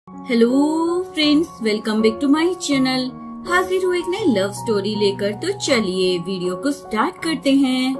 Hello friends, welcome back to my channel. हाजिर हूँ एक नई लव स्टोरी लेकर। तो चलिए वीडियो को स्टार्ट करते हैं।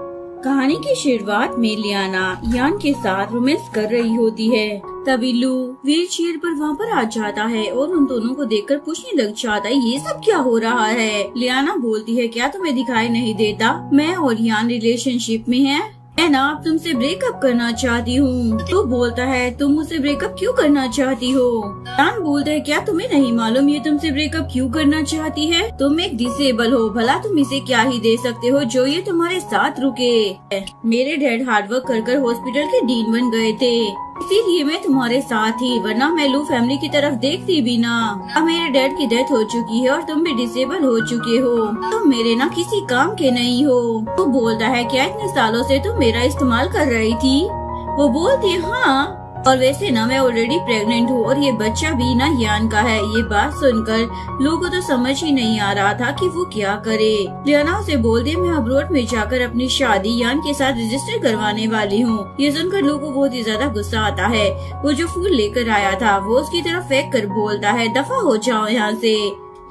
कहानी की शुरुआत में लियाना यान के साथ रोमांस कर रही होती है। तभी लू व्हील चेयर पर वहाँ पर आ जाता है और उन दोनों को देखकर पूछने लग जाता है, ये सब क्या हो रहा है। लियाना बोलती है, क्या तुम्हें दिखाई नहीं देता मैं और यान रिलेशनशिप में हैं? मैं ना अब तुमसे ब्रेकअप करना चाहती हूँ। तो बोलता है, तुम मुझसे ब्रेकअप क्यों करना चाहती हो? यान बोलता है, क्या तुम्हें नहीं मालूम ये तुमसे ब्रेकअप क्यों करना चाहती है? तुम एक डिसेबल हो, भला तुम इसे क्या ही दे सकते हो जो ये तुम्हारे साथ रुके। मेरे डैड हार्डवर्क कर हॉस्पिटल के डीन बन गए थे, इसीलिए मैं तुम्हारे साथ ही, वरना मैं लू फैमिली की तरफ देखती भी ना। अब मेरे डैड की डेथ हो चुकी है और तुम भी डिसेबल हो चुके हो, तुम मेरे ना किसी काम के नहीं हो। वो बोलता है, क्या इतने सालों से तुम मेरा इस्तेमाल कर रही थी? वो बोलती है, हाँ, और वैसे ना मैं ऑलरेडी प्रेग्नेंट हूँ और ये बच्चा भी ना यान का है। ये बात सुनकर लोगों को तो समझ ही नहीं आ रहा था कि वो क्या करे। लियाना उसे बोल दी, मैं अब्रॉड में जाकर अपनी शादी यान के साथ रजिस्टर करवाने वाली हूँ। ये सुनकर लोगों को बहुत ही ज्यादा गुस्सा आता है। वो जो फूल लेकर आया था वो उसकी तरफ फेंक कर बोलता है, दफा हो जाओ यहाँ से।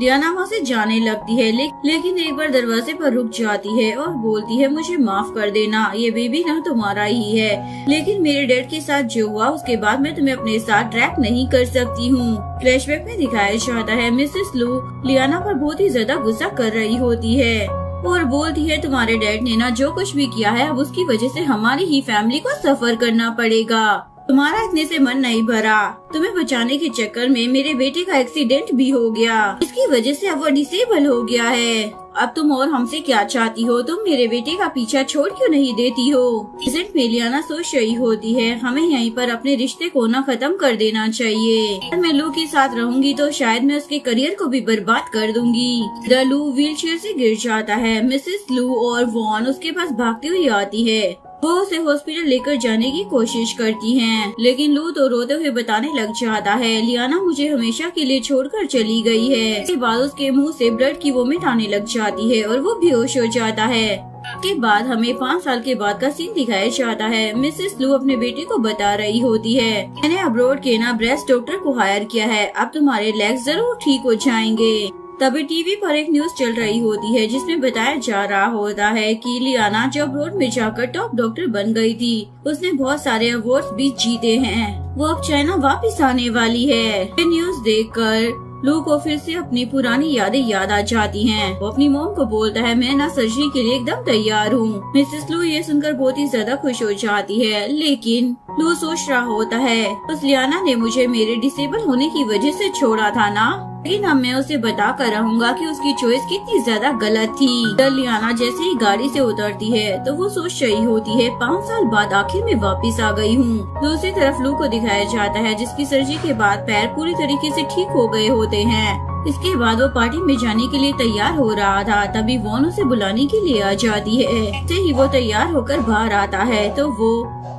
लियाना वहाँ से जाने लगती है, लेकिन एक बार दरवाजे पर रुक जाती है और बोलती है, मुझे माफ कर देना, ये बेबी ना तुम्हारा ही है, लेकिन मेरे डैड के साथ जो हुआ उसके बाद मैं तुम्हें अपने साथ ट्रैक नहीं कर सकती हूँ। फ्लैशबैक में दिखाया जाता है मिसेस लू लियाना पर बहुत ही ज्यादा गुस्सा कर रही होती है और बोलती है, तुम्हारे डैड ने ना जो कुछ भी किया है अब उसकी वजह से हमारी ही फैमिली को सफर करना पड़ेगा। तुम्हारा इतने से मन नहीं भरा, तुम्हें बचाने के चक्कर में मेरे बेटे का एक्सीडेंट भी हो गया, इसकी वजह से अब वो डिसेबल हो गया है। अब तुम और हमसे क्या चाहती हो? तुम मेरे बेटे का पीछा छोड़ क्यों नहीं देती हो? प्रेजेंट में लियाना सोच रही होती है, हमें यहीं पर अपने रिश्ते को ना खत्म कर देना चाहिए। अगर मैं लू के साथ रहूंगी तो शायद मैं उसके करियर को भी बर्बाद कर दूंगी। लू व्हील चेयर से गिर जाता है। मिसेस लू और वॉन उसके पास भागती हुई आती है। वो उसे हॉस्पिटल लेकर जाने की कोशिश करती हैं, लेकिन लू तो रोते हुए बताने लग जाता है, लियाना मुझे हमेशा के लिए छोड़कर चली गई है। इसके बाद उसके मुंह से ब्लड की वोमिट आने लग जाती है और वो बेहोश हो जाता है। के बाद हमें 5 साल के बाद का सीन दिखाया जाता है। मिसेस लू अपने बेटे को बता रही होती है, मैंने अब्रॉड के ना ब्रेस्ट डॉक्टर को हायर किया है, अब तुम्हारे लेग्स जरूर ठीक हो जाएंगे। तभी टीवी पर एक न्यूज चल रही होती है जिसमें बताया जा रहा होता है कि लियाना जो अब्रॉड में जाकर टॉप डॉक्टर बन गई थी, उसने बहुत सारे अवार्ड्स भी जीते हैं। वो अब चाइना वापस आने वाली है। ये न्यूज देखकर लू को फिर से अपनी पुरानी यादें याद आ जाती हैं। वो अपनी मॉम को बोलता है, मैं ना सर्जरी के लिए एकदम तैयार हूँ। मिसेस लू ये सुनकर बहुत ही ज्यादा खुश हो जाती है, लेकिन लू सोच रहा होता है, उस लियाना ने मुझे मेरे डिसेबल होने की वजह से छोड़ा था ना, लेकिन अब मैं उसे बता कर रहूंगा कि उसकी चॉइस कितनी ज्यादा गलत थी। लियाना जैसे ही गाड़ी से उतरती है तो वो सोच रही होती है, 5 साल बाद आखिर में वापस आ गई हूँ। दूसरी तरफ लू को दिखाया जाता है जिसकी सर्जरी के बाद पैर पूरी तरीके से ठीक हो गए होते हैं। इसके बाद वो पार्टी में जाने के लिए तैयार हो रहा था, तभी वॉन उसे बुलाने के लिए आ जाती है। जैसे ही वो तैयार होकर बाहर आता है तो वो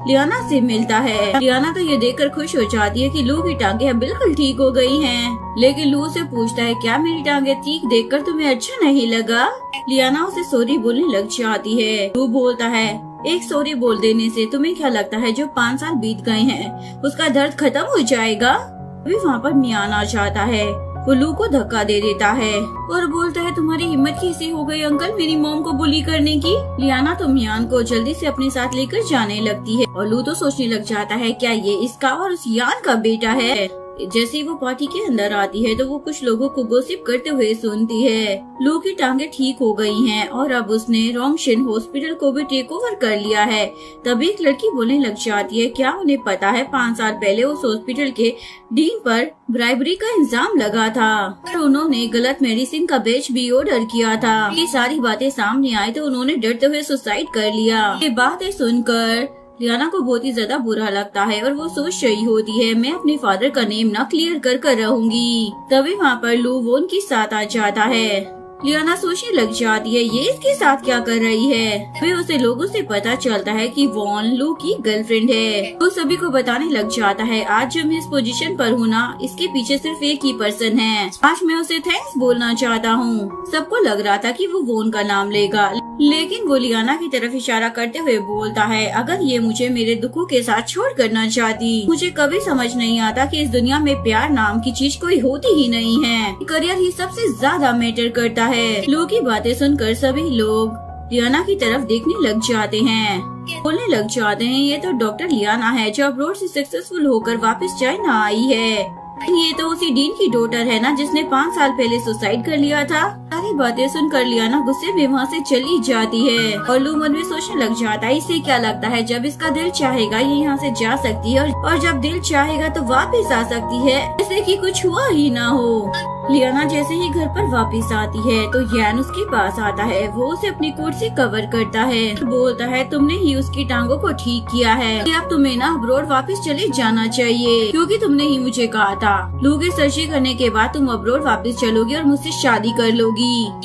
लियाना से मिलता है। लियाना तो ये देखकर खुश हो जाती है कि लू की टांगे अब बिल्कुल ठीक हो गई हैं। लेकिन लू से पूछता है, क्या मेरी टांगे ठीक देखकर तुम्हें अच्छा नहीं लगा? लियाना उसे सॉरी बोलने लग जाती है। लू बोलता है, एक सॉरी बोल देने से तुम्हें क्या लगता है जो 5 साल बीत गए हैं उसका दर्द खत्म हो जाएगा? अभी वहाँ पर मियान आ जाता है। वो लू को धक्का दे देता है और बोलता है, तुम्हारी हिम्मत कैसे हो गई अंकल मेरी मॉम को बुली करने की? लियाना तो मियान को जल्दी से अपने साथ लेकर जाने लगती है और लू तो सोचने लग जाता है, क्या ये इसका और उस यान का बेटा है? जैसे ही वो पार्टी के अंदर आती है तो वो कुछ लोगों को गॉसिप करते हुए सुनती है। लू की टांगे ठीक हो गई हैं और अब उसने रोंगशिन हॉस्पिटल को भी टेक ओवर कर लिया है। तभी एक लड़की बोलने लग जाती है, क्या उन्हें पता है 5 साल पहले उस हॉस्पिटल के डीन पर ब्राइबरी का इल्जाम लगा था और उन्होंने गलत मेडिसिन का बैच भी ऑर्डर किया था। ये सारी बातें सामने आई तो उन्होंने डरते हुए सुसाइड कर लिया। ये बातें सुनकर लियाना को बहुत ही ज्यादा बुरा लगता है और वो सोच रही होती है, मैं अपने फादर का नेम ना क्लियर कर रहूंगी। तभी वहाँ पर लू वॉन के साथ आ जाता है। लियाना सोचने लग जाती है, ये इसके साथ क्या कर रही है? फिर उसे लोगों से पता चलता है कि वॉन लू की गर्लफ्रेंड है। वो सभी को बताने लग जाता है, आज जो मैं इस पोजीशन पर हूँ ना, इसके पीछे सिर्फ एक ही पर्सन है। आज मैं उसे थैंक्स बोलना चाहता हूँ। सबको लग रहा था कि वो वॉन का नाम लेगा, लेकिन वो लियाना की तरफ इशारा करते हुए बोलता है, अगर ये मुझे मेरे दुखों के साथ छोड़ करना चाहती। मुझे कभी समझ नहीं आता कि इस दुनिया में प्यार नाम की चीज कोई होती ही नहीं है। करियर ही सबसे ज्यादा मैटर करता है। लू की बातें सुनकर सभी लोग लियाना की तरफ देखने लग जाते हैं, बोलने लग जाते हैं, ये तो डॉक्टर लियाना है जो अब्रॉड से सक्सेसफुल होकर वापस चाइना आई है। ये तो उसी डीन की डॉटर है ना जिसने 5 साल पहले सुसाइड कर लिया था। सारी बातें सुनकर लियाना गुस्से में वहाँ से चली जाती है और लू मन में सोचने लग जाता है, इसे क्या लगता है जब इसका दिल चाहेगा ये यहाँ से जा सकती है और जब दिल चाहेगा तो वापस आ सकती है, जैसे कि कुछ हुआ ही ना हो। लियाना जैसे ही घर पर वापस आती है तो यान उसके पास आता है। वो उसे अपनी कोट से कवर करता है, बोलता है, तुमने ही उसकी टांगों को ठीक किया है, अब तुम्हें ना अब्रॉड वापस चले जाना चाहिए क्योंकि तुमने ही मुझे कहा था। लू के सर्जरी करने के बाद तुम अब्रॉड वापस चलोगी और मुझसे शादी कर लोगी।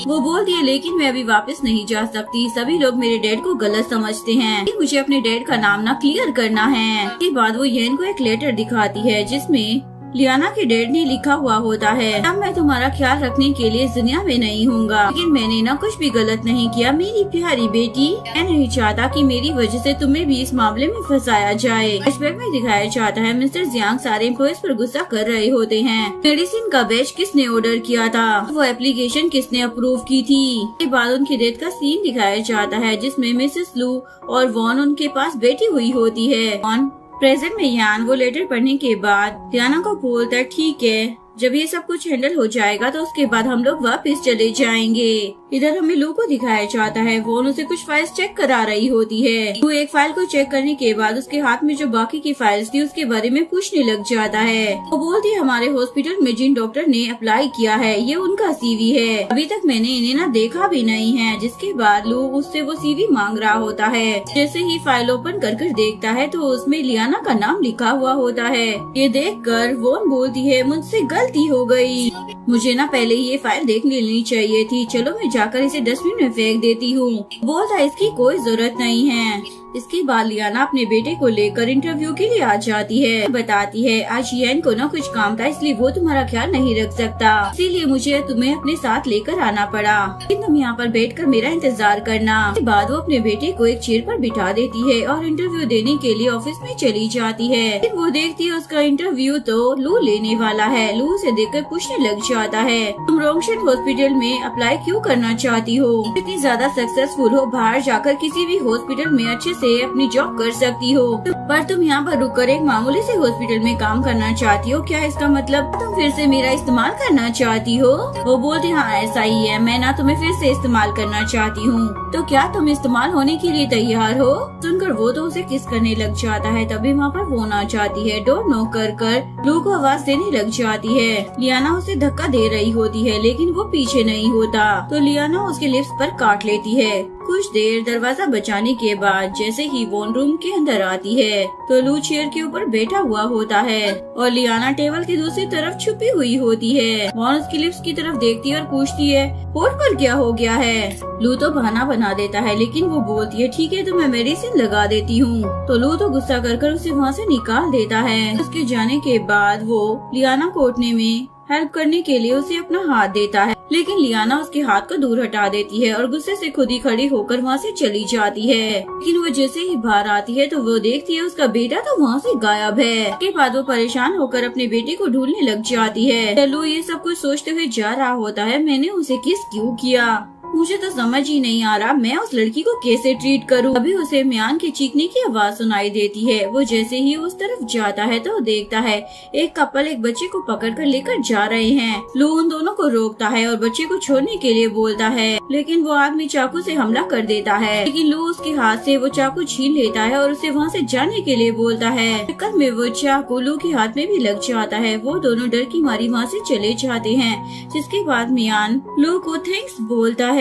वो बोलती है, लेकिन मैं अभी वापस नहीं जा सकती, सभी लोग मेरे डैड को गलत समझते हैं, मुझे अपने डैड का नाम ना क्लियर करना है। इसके बाद वो येन को एक लेटर दिखाती है जिसमें लियाना के डैड ने लिखा हुआ होता है, अब मैं तुम्हारा ख्याल रखने के लिए इस दुनिया में नहीं हूँगा, लेकिन मैंने ना कुछ भी गलत नहीं किया मेरी प्यारी बेटी। मैं नहीं चाहता कि मेरी वजह से तुम्हें भी इस मामले में फंसाया जाए। फ्लैशबैक में दिखाया जाता है मिस्टर जियांग सारे एम्प्लॉइज पर गुस्सा कर रहे होते हैं। मेडिसिन का बैच किसने ऑर्डर किया था, वो एप्लीकेशन किसने अप्रूव की थी। इसके बाद उनकी डेथ का सीन दिखाया जाता है जिसमें मिसेस लू और वॉन उनके पास बैठी हुई होती है। वॉन प्रेजेंट में यान वो लेटर पढ़ने के बाद लियाना को बोलता है, ठीक है, जब ये सब कुछ हैंडल हो जाएगा तो उसके बाद हम लोग वापस चले जाएंगे। इधर हमें लू को दिखाया जाता है, वो उसे कुछ फाइल्स चेक करा रही होती है। लू एक फाइल को चेक करने के बाद उसके हाथ में जो बाकी की फाइल्स थी उसके बारे में पूछने लग जाता है। वो बोलती है, हमारे हॉस्पिटल में जिन डॉक्टर ने अप्लाई किया है ये उनका सीवी है, अभी तक मैंने इन्हें ना देखा भी नहीं है। जिसके बाद लू उससे वो सीवी मांग रहा होता है। जैसे ही फाइल ओपन कर देखता है तो उसमें लियाना का नाम लिखा हुआ होता है। ये देख कर वॉन बोलती है, मुझसे गलती हो गई, मुझे ना पहले ये फाइल देख लेनी चाहिए थी, चलो मैं जाकर इसे डस्टबिन में फेंक देती हूँ। बोलता इसकी कोई जरूरत नहीं है। इसके बाद लियाना अपने बेटे को लेकर इंटरव्यू के लिए आ जाती है। बताती है, आज येन को ना कुछ काम था इसलिए वो तुम्हारा ख्याल नहीं रख सकता, इसीलिए मुझे तुम्हें अपने साथ लेकर आना पड़ा, लेकिन तुम यहाँ पर बैठकर मेरा इंतजार करना। इसके बाद वो अपने बेटे को एक चेयर पर बिठा देती है और इंटरव्यू देने के लिए ऑफिस में चली जाती है। लेकिन वो देखती है उसका इंटरव्यू तो लू लेने वाला है। लू उसे देखकर पूछने लग जाता है, तुम रोंगशन हॉस्पिटल में अप्लाई क्यों करना चाहती हो, इतनी ज्यादा सक्सेसफुल हो, बाहर जाकर किसी भी हॉस्पिटल में अच्छे से अपनी जॉब कर सकती हो, पर तुम यहाँ पर रुककर एक मामूली से हॉस्पिटल में काम करना चाहती हो, क्या इसका मतलब तुम फिर से मेरा इस्तेमाल करना चाहती हो। वो बोलती, हाँ ऐसा ही है, मैं ना तुम्हें फिर से इस्तेमाल करना चाहती हूँ, तो क्या तुम इस्तेमाल होने के लिए तैयार हो। सुनकर वो तो उसे किस करने लग जाता है। तभी वहाँ पर फोन आ जाती है। डोर नॉक कर लू को आवाज देने लग जाती है। लियाना उसे धक्का दे रही होती है लेकिन वो पीछे नहीं होता, तो लियाना उसके लिप्स पर काट लेती है। कुछ देर दरवाजा बचाने के बाद जैसे ही वॉन रूम के अंदर आती है तो लू चेयर के ऊपर बैठा हुआ होता है और लियाना टेबल की दूसरी तरफ छुपी हुई होती है। वॉन उसकी लिप्स की तरफ देखती है और पूछती है, होठ पर क्या हो गया है। लू तो बहाना बना देता है लेकिन वो बोलती है, ठीक है तो मैं मेडिसिन लगा देती हूँ। तो लू तो गुस्सा कर उसे वहाँ से निकाल देता है। उसके जाने के बाद वो लियाना को उठने में हेल्प करने के लिए उसे अपना हाथ देता है, लेकिन लियाना उसके हाथ को दूर हटा देती है और गुस्से से खुद ही खड़ी होकर वहाँ से चली जाती है। लेकिन वो जैसे ही बाहर आती है तो वो देखती है उसका बेटा तो वहाँ से गायब है। इसके बाद वो परेशान होकर अपने बेटे को ढूंढने लग जाती है। लू ये सब कुछ सोचते हुए जा रहा होता है, मैंने उसे किस क्यों किया, मुझे तो समझ ही नहीं आ रहा मैं उस लड़की को कैसे ट्रीट करूं। अभी उसे म्यान के चीखने की आवाज सुनाई देती है। वो जैसे ही उस तरफ जाता है तो देखता है एक कपल एक बच्चे को पकड़कर लेकर जा रहे हैं। लू उन दोनों को रोकता है और बच्चे को छोड़ने के लिए बोलता है, लेकिन वो आदमी चाकू से हमला कर देता है। लेकिन लू उसके हाथ से वो चाकू छीन लेता है और उसे वहाँ से जाने के लिए बोलता है। चक्कर में वो चाकू लू के हाथ में भी लग जाता है। वो दोनों डर की मारी वहाँ से चले जाते हैं। जिसके बाद मियान लू को थैंक्स बोलता है।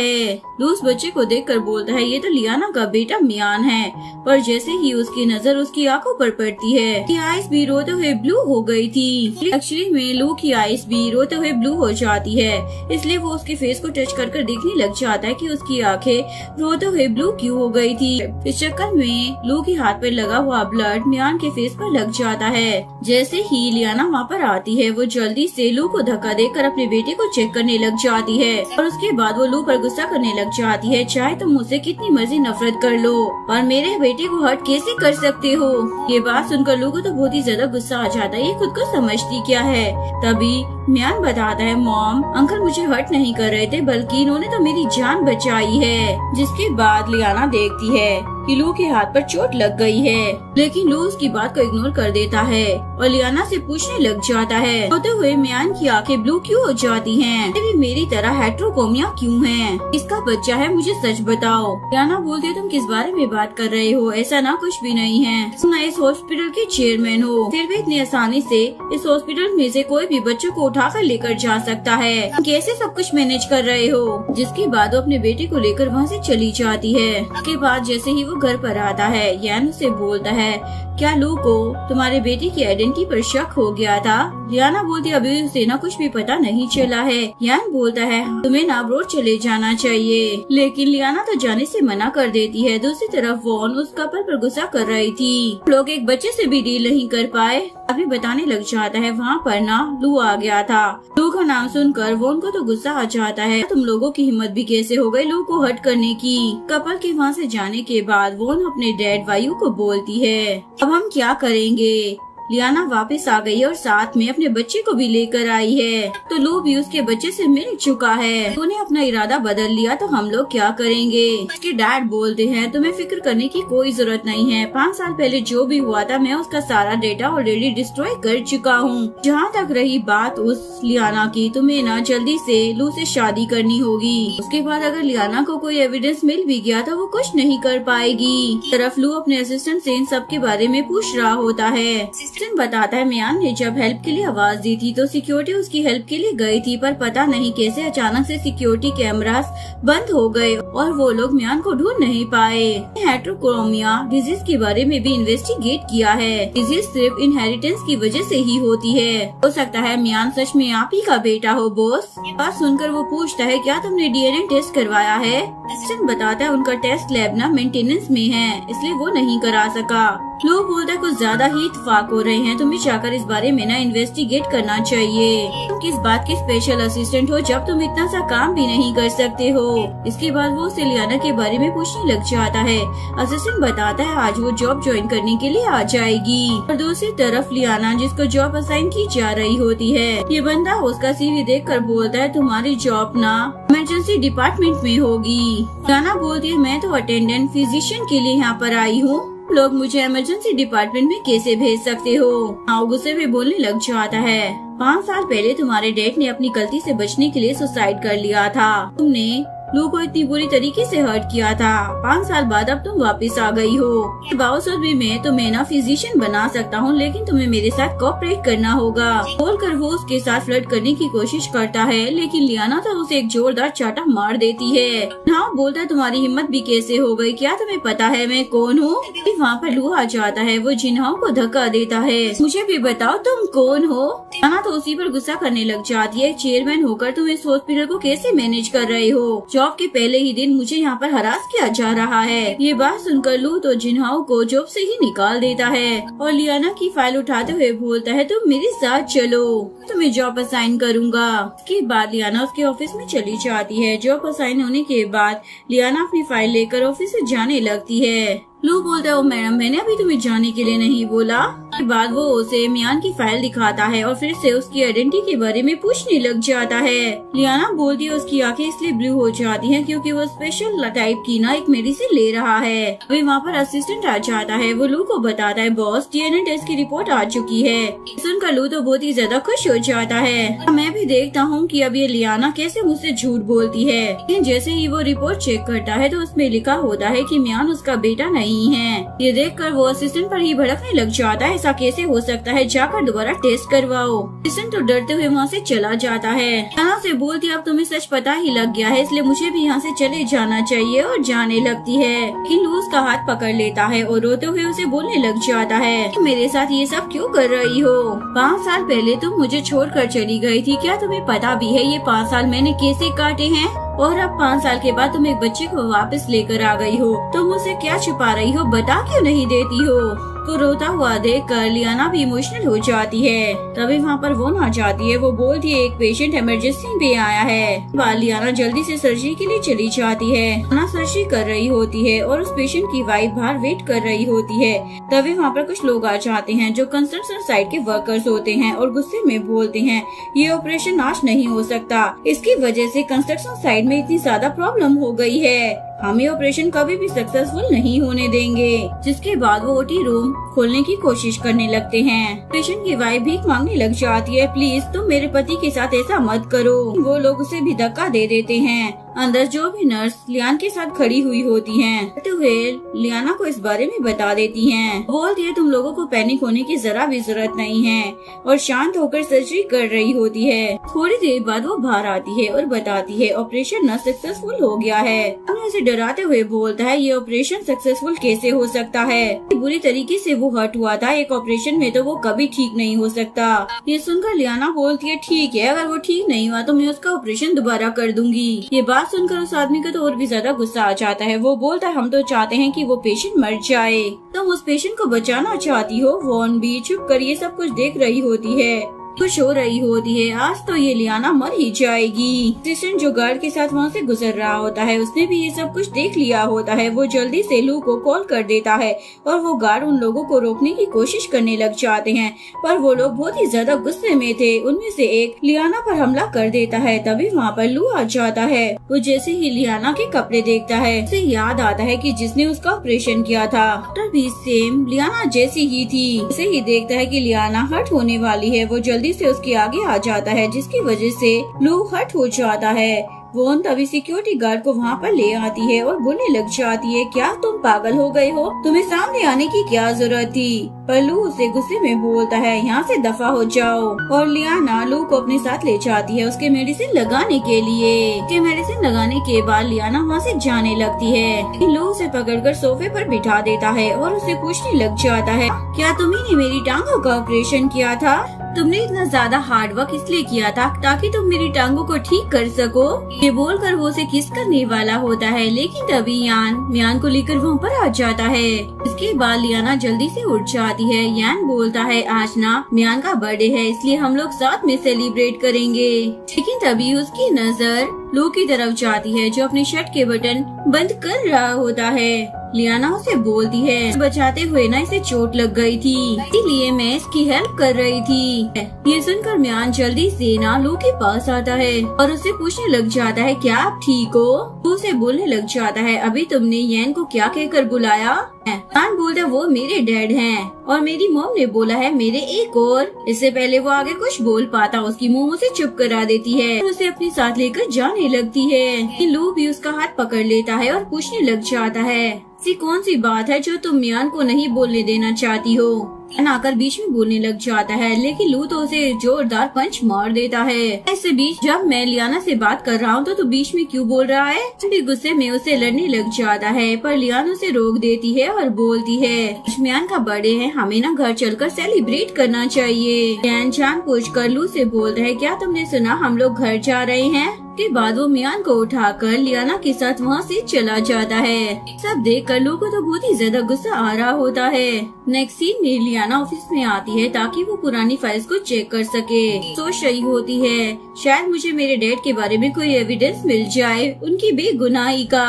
लू उस बच्चे को देखकर बोलता है, ये तो लियाना का बेटा मियान है। पर जैसे ही उसकी नजर उसकी आंखों पर पड़ती है कि आइस भी रोते हुए ब्लू हो गई थी। एक्चुअली में लू की आइस भी रोते हुए ब्लू हो जाती है, इसलिए वो उसके फेस को टच कर देखने लग जाता है कि उसकी आंखें रोते हुए ब्लू क्यों हो गई थी। इस चक्कर में लू के हाथ पर लगा हुआ ब्लड मियान के फेस पर लग जाता है। जैसे ही लियाना वहाँ पर आती है वो जल्दी से लू को धक्का देकर अपने बेटे को चेक करने लग जाती है और उसके बाद वो लू पर गुस्सा करने लग जाती है, चाहे तुम मुझसे कितनी मर्जी नफरत कर लो और मेरे बेटे को हर्ट कैसे कर सकते हो। ये बात सुनकर लू को तो बहुत ही ज्यादा गुस्सा आ जाता है, ये खुद को समझती क्या है। तभी म्यान बताता है, मॉम अंकल मुझे हर्ट नहीं कर रहे थे बल्कि इन्होंने तो मेरी जान बचाई है। जिसके बाद लियाना देखती है कि लू के हाथ पर चोट लग गई है, लेकिन लू उसकी बात को इग्नोर कर देता है और लियाना से पूछने लग जाता है, होते हुए म्यान की आंखें ब्लू क्यों हो जाती हैं? भी मेरी तरह हेट्रोकोमिया क्यों है? इसका बच्चा है, मुझे सच बताओ। लियाना बोलती है, तुम किस बारे में बात कर रहे हो? ऐसा ना कुछ भी नहीं है, तुम इस हॉस्पिटल के चेयरमैन हो, फिर भी इतनी आसानी से इस हॉस्पिटल में से कोई भी बच्चों को उठाकर लेकर जा सकता है, तुम कैसे सब कुछ मैनेज कर रहे हो? जिसके बाद वो अपने बेटे को लेकर वहाँ से चली जाती है। उसके बाद जैसे ही वो घर पर आता है, यान उसे बोलता है, क्या लू को तुम्हारे बेटे की आइडेंटिटी पर शक हो गया था? लियाना बोलती, अभी उसे ना कुछ भी पता नहीं चला है। यान बोलता है, तुम्हें ना अब्रॉड चले जाना चाहिए, लेकिन लियाना तो जाने से मना कर देती है। दूसरी तरफ वॉन उस कपल पर गुस्सा कर रही थी, लोग एक बच्चे से भी डील नहीं कर पाए। अभी बताने लग जाता है, वहाँ पर ना लू आ गया था। लू का नाम सुनकर वॉन को तो गुस्सा आ जाता है, तुम लोगों की हिम्मत भी कैसे हो गई लू को हर्ट करने की? कपल के वहाँ से जाने के बाद वॉन अपने डैड वायु को बोलती है, अब हम क्या करेंगे? लियाना वापस आ गई और साथ में अपने बच्चे को भी लेकर आई है, तो लू भी उसके बच्चे से मिल चुका है। उन्हें अपना इरादा बदल लिया, तो हम लोग क्या करेंगे? उसके डैड बोलते हैं, तुम्हें फिक्र करने की कोई जरूरत नहीं है, 5 साल पहले जो भी हुआ था मैं उसका सारा डेटा ऑलरेडी डिस्ट्रॉय कर चुका हूँ। जहाँ तक रही बात उस लियाना की, तुम्हें ना जल्दी से लू से शादी करनी होगी। उसके बाद अगर लियाना को कोई एविडेंस मिल भी गया तो वो कुछ नहीं कर पाएगी। तरफ लू अपने असिस्टेंट से इन सब के बारे में पूछ रहा होता है। बताता है, म्यान ने जब हेल्प के लिए आवाज दी थी तो सिक्योरिटी उसकी हेल्प के लिए गई थी, पर पता नहीं कैसे अचानक से सिक्योरिटी कैमरास बंद हो गए और वो लोग म्यान को ढूंढ नहीं पाए। हेट्रोक्रोमिया डिजीज के बारे में भी इन्वेस्टिगेट किया है, डिजीज सिर्फ इनहेरिटेंस की वजह से ही होती है। हो सकता है म्यान सच में आप ही का बेटा हो बॉस। बात सुनकर वो पूछता है, क्या तुमने डीएनए टेस्ट करवाया है? असिस्टेंट बताता है, उनका टेस्ट लैब ना मेंटेनेंस में है, इसलिए वो नहीं करा सका। लोग बोलता है, कुछ ज्यादा ही इत्तेफाक हो रहे हैं, तुम्हें जाकर इस बारे में ना इन्वेस्टिगेट करना चाहिए। तुम किस बात के स्पेशल असिस्टेंट हो जब तुम इतना सा काम भी नहीं कर सकते हो? इसके बाद वो उसे लियाना के बारे में पूछने लग जाता है। असिस्टेंट बताता है, आज वो जॉब ज्वाइन करने के लिए आ जाएगी। और दूसरी तरफ लियाना, जिसको जॉब असाइन की जा रही होती है, ये बंदा उसका सीवी देखकर बोलता है, तुम्हारी जॉब ना इमरजेंसी डिपार्टमेंट में होगी। लियाना बोलती है, मैं तो अटेंडेंट फिजिशियन के लिए यहाँ पर आई हूँ, लोग मुझे इमरजेंसी डिपार्टमेंट में कैसे भेज सकते हो? हाँ, गुस्से में बोलने लग जाता है, 5 साल पहले तुम्हारे डैड ने अपनी गलती से बचने के लिए सुसाइड कर लिया था। तुमने लू को इतनी बुरी तरीके से हर्ट किया था, 5 साल बाद अब तुम वापस आ गई हो। बावजूद भी मैं तुम्हें ना फिजिशियन बना सकता हूँ, लेकिन तुम्हें मेरे साथ कोऑपरेट करना होगा। बोलकर वो उसके साथ फ्लर्ट करने की कोशिश करता है, लेकिन लियाना तो उसे एक जोरदार चाटा मार देती है। हाँ, बोलता है, तुम्हारी हिम्मत भी कैसे हो गई? क्या तुम्हें पता है मैं कौन हूँ? वहाँ पर लू आ जाता है, वो जिन्हाओं को धक्का देता है, मुझे भी बताओ तुम कौन हो? लियाना तो उसी पर गुस्सा करने लग जाती है, चेयरमैन होकर तुम इस हॉस्पिटल को कैसे मैनेज कर रहे हो? जॉब के पहले ही दिन मुझे यहाँ पर हरास किया जा रहा है। ये बात सुनकर लू तो जिन्हाओ को जॉब से ही निकाल देता है और लियाना की फाइल उठाते हुए बोलता है, तुम मेरे साथ चलो, तुम्हें जॉब असाइन करूँगा। उसके बाद लियाना उसके ऑफिस में चली जाती है। जॉब असाइन होने के बाद लियाना अपनी फाइल लेकर ऑफिस से जाने लगती है। लू बोलता है, ओ मैडम, मैंने अभी तुम्हें जाने के लिए नहीं बोला। के बाद वो उसे म्यान की फाइल दिखाता है और फिर से उसकी आइडेंटिटी के बारे में पूछने लग जाता है। लियाना बोलती है, उसकी आंखें इसलिए ब्लू हो जाती हैं क्योंकि वो स्पेशल टाइप की ना एक मेडिसिन ले रहा है। अभी वहाँ पर असिस्टेंट आ जाता है, वो लू को बताता है, बॉस डीएनए टेस्ट की रिपोर्ट आ चुकी है। सुनकर लू तो बहुत ही ज्यादा खुश हो जाता है। मैं भी देखता हूँ कि अब ये लियाना कैसे मुझसे झूठ बोलती है। लेकिन जैसे ही वो रिपोर्ट चेक करता है तो उसमें लिखा होता है कि म्यान उसका बेटा नहीं है। ये देखकर वो असिस्टेंट पर ही भड़कने लग जाता है, ऐसा कैसे हो सकता है, जाकर दोबारा टेस्ट करवाओ। असिस्टेंट तो डरते हुए वहाँ से चला जाता है। लियाना से बोलती है, अब तुम्हें सच पता ही लग गया है, इसलिए मुझे भी यहाँ से चले जाना चाहिए, और जाने लगती है। लेकिन लू उसका हाथ पकड़ लेता है और रोते हुए उसे बोलने लग जाता है, तुम मेरे साथ ये सब क्यों कर रही हो? 5 साल पहले तुम मुझे छोड़कर चली गई थी, क्या तुम्हें पता भी है ये 5 साल मैंने कैसे काटे हैं? और अब 5 साल के बाद तुम एक बच्चे को वापस लेकर आ गई हो, तुम मुझसे क्या छुपा रही हो, बता क्यों नहीं देती हो? को रोता हुआ देखकर लियाना भी इमोशनल हो जाती है। तभी वहाँ पर वो आ जाती है। वो बोलती है एक पेशेंट इमरजेंसी में आया है। लियाना जल्दी से सर्जरी के लिए चली जाती है। लियाना सर्जरी कर रही होती है और उस पेशेंट की वाइफ बाहर वेट कर रही होती है। तभी वहाँ पर कुछ लोग आ जाते हैं जो कंस्ट्रक्शन साइट के वर्कर्स होते हैं और गुस्से में बोलते हैं ये ऑपरेशन आज नहीं हो सकता। इसकी वजह से कंस्ट्रक्शन साइट में इतनी ज्यादा प्रॉब्लम हो गई है। हम ये ऑपरेशन कभी भी सक्सेसफुल नहीं होने देंगे। जिसके बाद वो ओटी रूम खोलने की कोशिश करने लगते हैं। पेशेंट की वाइफ भीख मांगने लग जाती है, प्लीज तुम मेरे पति के साथ ऐसा मत करो। वो लोग उसे भी धक्का दे देते हैं। अंदर जो भी नर्स लियान के साथ खड़ी हुई होती हैं, तो वे लियाना को इस बारे में बता देती हैं। बोलती है तुम लोगों को पैनिक होने की जरा भी जरूरत नहीं है और शांत होकर सर्जरी कर रही होती है। थोड़ी देर बाद वो बाहर आती है और बताती है ऑपरेशन न सक्सेसफुल हो गया है। उसे डराते हुए बोलता है ये ऑपरेशन सक्सेसफुल कैसे हो सकता है? बुरी तरीके से वो हर्ट हुआ था एक ऑपरेशन में, तो वो कभी ठीक नहीं हो सकता। ये सुनकर लियाना बोलती है ठीक है, अगर वो ठीक नहीं हुआ तो मैं उसका ऑपरेशन दोबारा कर दूंगी। ये बात सुनकर उस आदमी को तो और भी ज्यादा गुस्सा आ जाता है। वो बोलता है हम तो चाहते हैं कि वो पेशेंट मर जाए, तुम उस पेशेंट को बचाना चाहती हो। वॉन भी चुप कर ये सब कुछ देख रही होती है, खुश हो रही होती है। आज तो ये लियाना मर ही जाएगी। पेशेंट जो गार्ड के साथ वहाँ से गुजर रहा होता है उसने भी ये सब कुछ देख लिया होता है। वो जल्दी से लू को कॉल कर देता है और वो गार्ड उन लोगों को रोकने की कोशिश करने लग जाते हैं, पर वो लोग बहुत ही ज्यादा गुस्से में थे। उनमें से एक लियाना पर हमला कर देता है। तभी वहाँ पर लू आ जाता है। वो जैसे ही लियाना के कपड़े देखता है उसे याद आता है कि जिसने उसका ऑपरेशन किया था डॉक्टर भी सेम लियाना जैसी ही थी। उसे ही देखता है कि लियाना हर्ट होने वाली है। वो जल्दी से उसके आगे आ जाता है, जिसकी वजह से लू हर्ट हो जाता है। वोन तभी सिक्योरिटी गार्ड को वहाँ पर ले आती है और बोलने लग जाती है क्या तुम पागल हो गए हो? तुम्हें सामने आने की क्या जरूरत थी? पर लू उसे गुस्से में बोलता है यहाँ से दफा हो जाओ। और लियाना लू को अपने साथ ले जाती है उसके मेडिसिन लगाने के लिए। उसके मेडिसिन लगाने के बाद लियाना वहाँ से जाने लगती है। लू उसे पकड़कर सोफे पर बिठा देता है और उसे पूछने लग जाता है क्या तुम्ही ने मेरी टांगों का ऑपरेशन किया था? तुमने इतना ज्यादा हार्ड वर्क इसलिए किया था ताकि तुम मेरी टांगों को ठीक कर सको। ये बोलकर वो उसे किस करने वाला होता है, लेकिन तभी यान म्यान को लेकर वहाँ पर आ जाता है। इसके बाद लियाना जल्दी से उठ जाती है। यान बोलता है आज ना म्यान का बर्थडे है, इसलिए हम लोग साथ में सेलिब्रेट करेंगे। लेकिन तभी उसकी नजर लू की तरफ जाती है जो अपने शर्ट के बटन बंद कर रहा होता है। लियाना उसे बोलती है बचाते हुए ना इसे चोट लग गई थी, इसीलिए मैं इसकी हेल्प कर रही थी। ये सुनकर म्यान जल्दी से ना लू के पास आता है और उससे पूछने लग जाता है क्या आप ठीक हो? वो उसे बोलने लग जाता है अभी तुमने यैन को क्या कहकर बुलाया? म्यान बोलता है वो मेरे डैड हैं और मेरी मॉम ने बोला है मेरे एक और। इससे पहले वो आगे कुछ बोल पाता उसकी मुँह उसे चुप करा देती है और उसे अपने साथ लेकर जाने लगती है। लू भी उसका हाथ पकड़ लेता है और पूछने लग जाता है ऐसी कौन सी बात है जो तुम म्यान को नहीं बोलने देना चाहती हो? आकर बीच में बोलने लग जाता है, लेकिन लू तो उसे जोरदार पंच मार देता है। ऐसे बीच जब मैं लियाना से बात कर रहा हूँ तो तू बीच में क्यों बोल रहा है? गुस्से में उसे लड़ने लग जाता है, पर लियाना उसे रोक देती है और बोलती है म्यान का बर्थडे है, हमें ना घर चलकर सेलिब्रेट करना चाहिए। म्यान जानबूझकर लू से बोलता है क्या तुमने सुना हम लोग घर जा रहे हैं? के बाद वो म्यान को उठाकर लियाना के साथ वहाँ से चला जाता है। सब देखकर लू को तो बहुत ही ज्यादा गुस्सा आ रहा होता है। नेक्स्ट सीन में लियाना ऑफिस में आती है ताकि वो पुरानी फाइल्स को चेक कर सके। सोच रही होती है शायद मुझे मेरे डैड के बारे में कोई एविडेंस मिल जाए उनकी बेगुनाही का।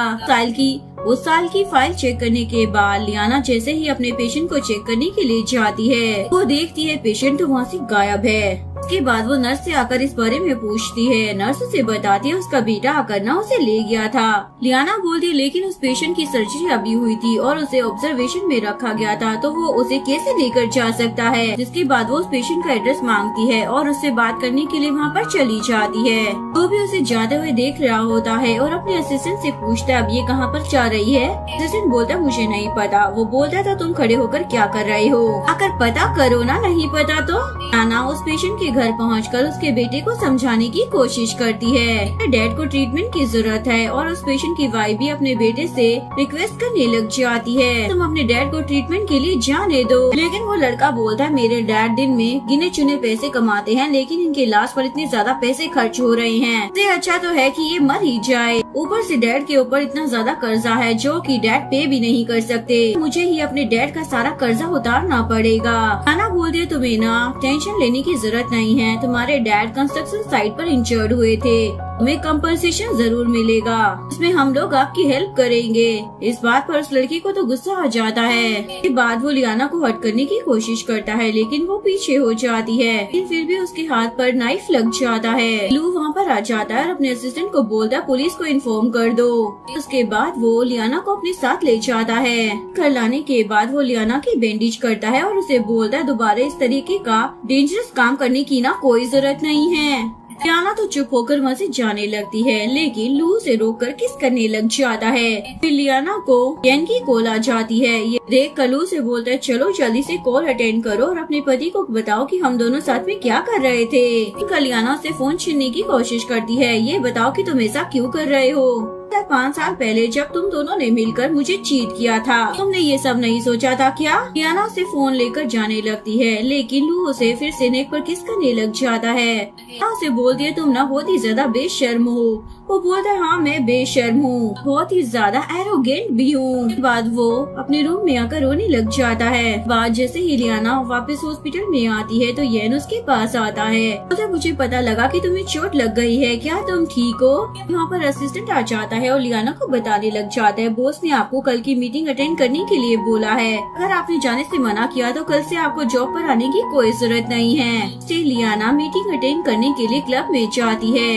उस साल की फाइल चेक करने के बाद लियाना जैसे ही अपने पेशेंट को चेक करने के लिए जाती है वो देखती है पेशेंट तो वहाँ से गायब है। उसके बाद वो नर्स से आकर इस बारे में पूछती है। नर्स उसे बताती है उसका बेटा आकर ना उसे ले गया था। लियाना बोलती है लेकिन उस पेशेंट की सर्जरी अभी हुई थी और उसे ऑब्जर्वेशन में रखा गया था, तो वो उसे कैसे लेकर जा सकता है? जिसके बाद वो उस पेशेंट का एड्रेस मांगती है और उससे बात करने के लिए वहाँ पर चली जाती है। वो भी उसे जाते हुए देख रहा होता है और अपने असिस्टेंट से पूछता है अब ये कहाँ पर जा रही है? असिस्टेंट बोलता है मुझे नहीं पता। वो बोलता था तुम खड़े होकर क्या कर रहे हो? आकर पता करो ना, नहीं पता तो। लियाना उस पेशेंट के के घर पहुंचकर उसके बेटे को समझाने की कोशिश करती है। डैड को ट्रीटमेंट की जरूरत है और उस पेशेंट की वाइफ भी अपने बेटे से रिक्वेस्ट करने लग जाती है, तुम अपने डैड को ट्रीटमेंट के लिए जाने दो। लेकिन वो लड़का बोलता है मेरे डैड दिन में गिने चुने पैसे कमाते हैं, लेकिन इनके इलाज पर इतने ज्यादा पैसे खर्च हो रहे हैं, इससे अच्छा तो है कि ये मर ही जाए। ऊपर से डैड के ऊपर इतना ज्यादा कर्जा है जो कि डैड पे भी नहीं कर सकते, मुझे ही अपने डैड का सारा कर्जा उतारना पड़ेगा। खाना बोल दिया तुम्हें ना टेंशन लेने की जरूरत नहीं है, तुम्हारे डैड कंस्ट्रक्शन साइट पर इंजर्ड हुए थे, तुम्हें कंपनसेशन जरूर मिलेगा, इसमें हम लोग आपकी हेल्प करेंगे। इस बात पर उस लड़की को तो गुस्सा आ जाता है। इसके बाद वो लियाना को हट करने की कोशिश करता है, लेकिन वो पीछे हो जाती है, लेकिन फिर भी उसके हाथ पर नाइफ लग जाता है। लू वहाँ पर आ जाता है और अपने असिस्टेंट को बोलता है पुलिस को इन्फॉर्म कर दो। उसके बाद वो लियाना को अपने साथ ले जाता है। घर लाने के बाद वो लियाना की बैंडेज करता है और उसे बोलता है दोबारा इस तरीके का डेंजरस काम करने की ना कोई जरूरत नहीं है। लियाना तो चुप होकर वहाँ से जाने लगती है, लेकिन लू उसे रोककर किस करने लग जाता है। फिर लियाना को येन की कॉल आ जाती है। ये देख कर लू से बोलता है चलो जल्दी से कॉल अटेंड करो और अपने पति को बताओ कि हम दोनों साथ में क्या कर रहे थे। लियाना से फोन छीनने की कोशिश करती है, ये बताओ कि तुम ऐसा क्यों कर रहे हो। 5 साल पहले जब तुम दोनों ने मिलकर मुझे चीट किया था, तुमने ये सब नहीं सोचा था क्या। लियाना उसे फोन लेकर जाने लगती है, लेकिन लू उसे फिर से नेक पर किस करने लग जाता है। उसे बोल दिया तुम ना बहुत ही ज्यादा बेशर्म हो। वो बोलता है हाँ मैं बेशर्म हूँ, बहुत ही ज्यादा एरोगेंट भी हूँ। बाद वो अपने रूम में आकर रोने लग जाता है। बाद जैसे ही लियाना वापस हॉस्पिटल में आती है तो येन उसके पास आता है। तो मुझे पता लगा कि तुम्हें चोट लग गई है, क्या तुम ठीक हो। यहाँ पर असिस्टेंट आ जाता है और लियाना को बताने लग जाता है बॉस ने आपको कल की मीटिंग अटेंड करने के लिए बोला है, अगर आपने जाने से मना किया तो कल से आपको जॉब पर आने की कोई जरूरत नहीं है। लियाना मीटिंग अटेंड करने के लिए क्लब में जाती है।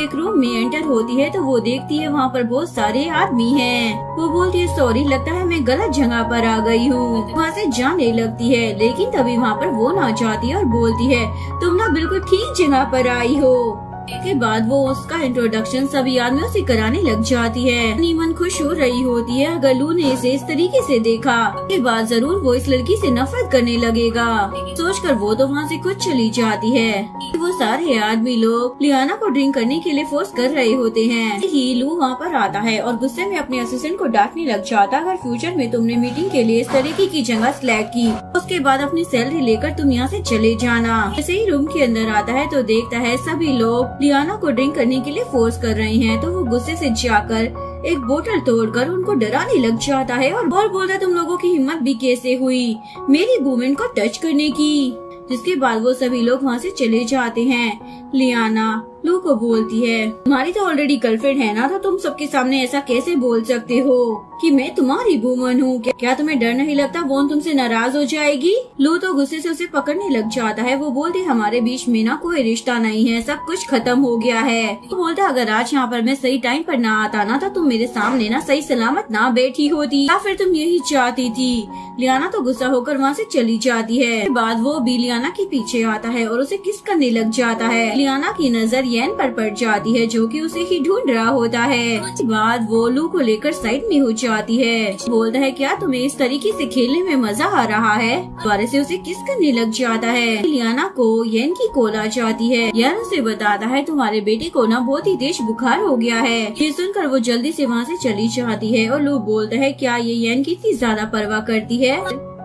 एक रूम में एंटर होती है तो वो देखती है वहाँ पर बहुत सारे आदमी हैं। वो बोलती है सॉरी लगता है मैं गलत जगह पर आ गई हूँ। वहाँ से जाने लगती है, लेकिन तभी वहाँ पर वो ना जाती है और बोलती है तुम ना बिल्कुल ठीक जगह पर आई हो। के बाद वो उसका इंट्रोडक्शन सभी आदमियों से कराने लग जाती है। नीमन खुश हो रही होती है, अगर लू ने इसे इस तरीके से देखा के बाद जरूर वो इस लड़की से नफरत करने लगेगा। सोचकर वो तो वहाँ से खुद चली जाती है। वो सारे आदमी लोग लियाना को ड्रिंक करने के लिए फोर्स कर रहे होते हैं। ही लू वहाँ पर आता है और गुस्से में अपने असिस्टेंट को डांटने लग जाता है, अगर फ्यूचर में तुमने मीटिंग के लिए इस तरीके की जगह सिलेक्ट की उसके बाद अपनी सैलरी लेकर तुम यहाँ से चले जाना। ऐसे ही रूम के अंदर आता है तो देखता है सभी लोग लियाना को ड्रिंक करने के लिए फोर्स कर रहे हैं। तो वो गुस्से से जाकर एक बोतल तोड़कर उनको डराने लग जाता है और बोलता है तुम लोगों की हिम्मत भी कैसे हुई मेरी वुमेन को टच करने की। जिसके बाद वो सभी लोग वहाँ से चले जाते हैं। लियाना लू को बोलती है तुम्हारी तो ऑलरेडी गर्लफ्रेंड है ना, तो तुम सबके सामने ऐसा कैसे बोल सकते हो कि मैं तुम्हारी वुमन हूँ। क्या तुम्हें डर नहीं लगता वो तुमसे नाराज हो जाएगी। लू तो गुस्से से उसे पकड़ने लग जाता है। वो बोलती हमारे बीच में ना कोई रिश्ता नहीं है, सब कुछ खत्म हो गया है। तो बोलता अगर आज यहाँ पर मैं सही टाइम पर ना आता ना तो तुम मेरे सामने ना सही सलामत ना बैठी होती, या फिर तुम यही चाहती थी। लियाना तो गुस्सा होकर वहाँ से चली जाती है। बाद वो भी लियाना के पीछे आता है और उसे किस करने लग जाता है। लियाना की नजर येन पर पड़ जाती है जो कि उसे ही ढूंढ रहा होता है। उसके बाद वो लू को लेकर साइड में हो जाती है। बोलता है क्या तुम्हें इस तरीके से खेलने में मजा आ रहा है। दोबारा से उसे किस करने लग जाता है। लियाना को येन की कॉल आ जाती है। येन उसे बताता है तुम्हारे बेटे को ना बहुत ही तेज बुखार हो गया है। ये सुनकर वो जल्दी से वहाँ से चली जाती है और लू बोलता है क्या ये येन की इतनी ज्यादा परवाह करती है।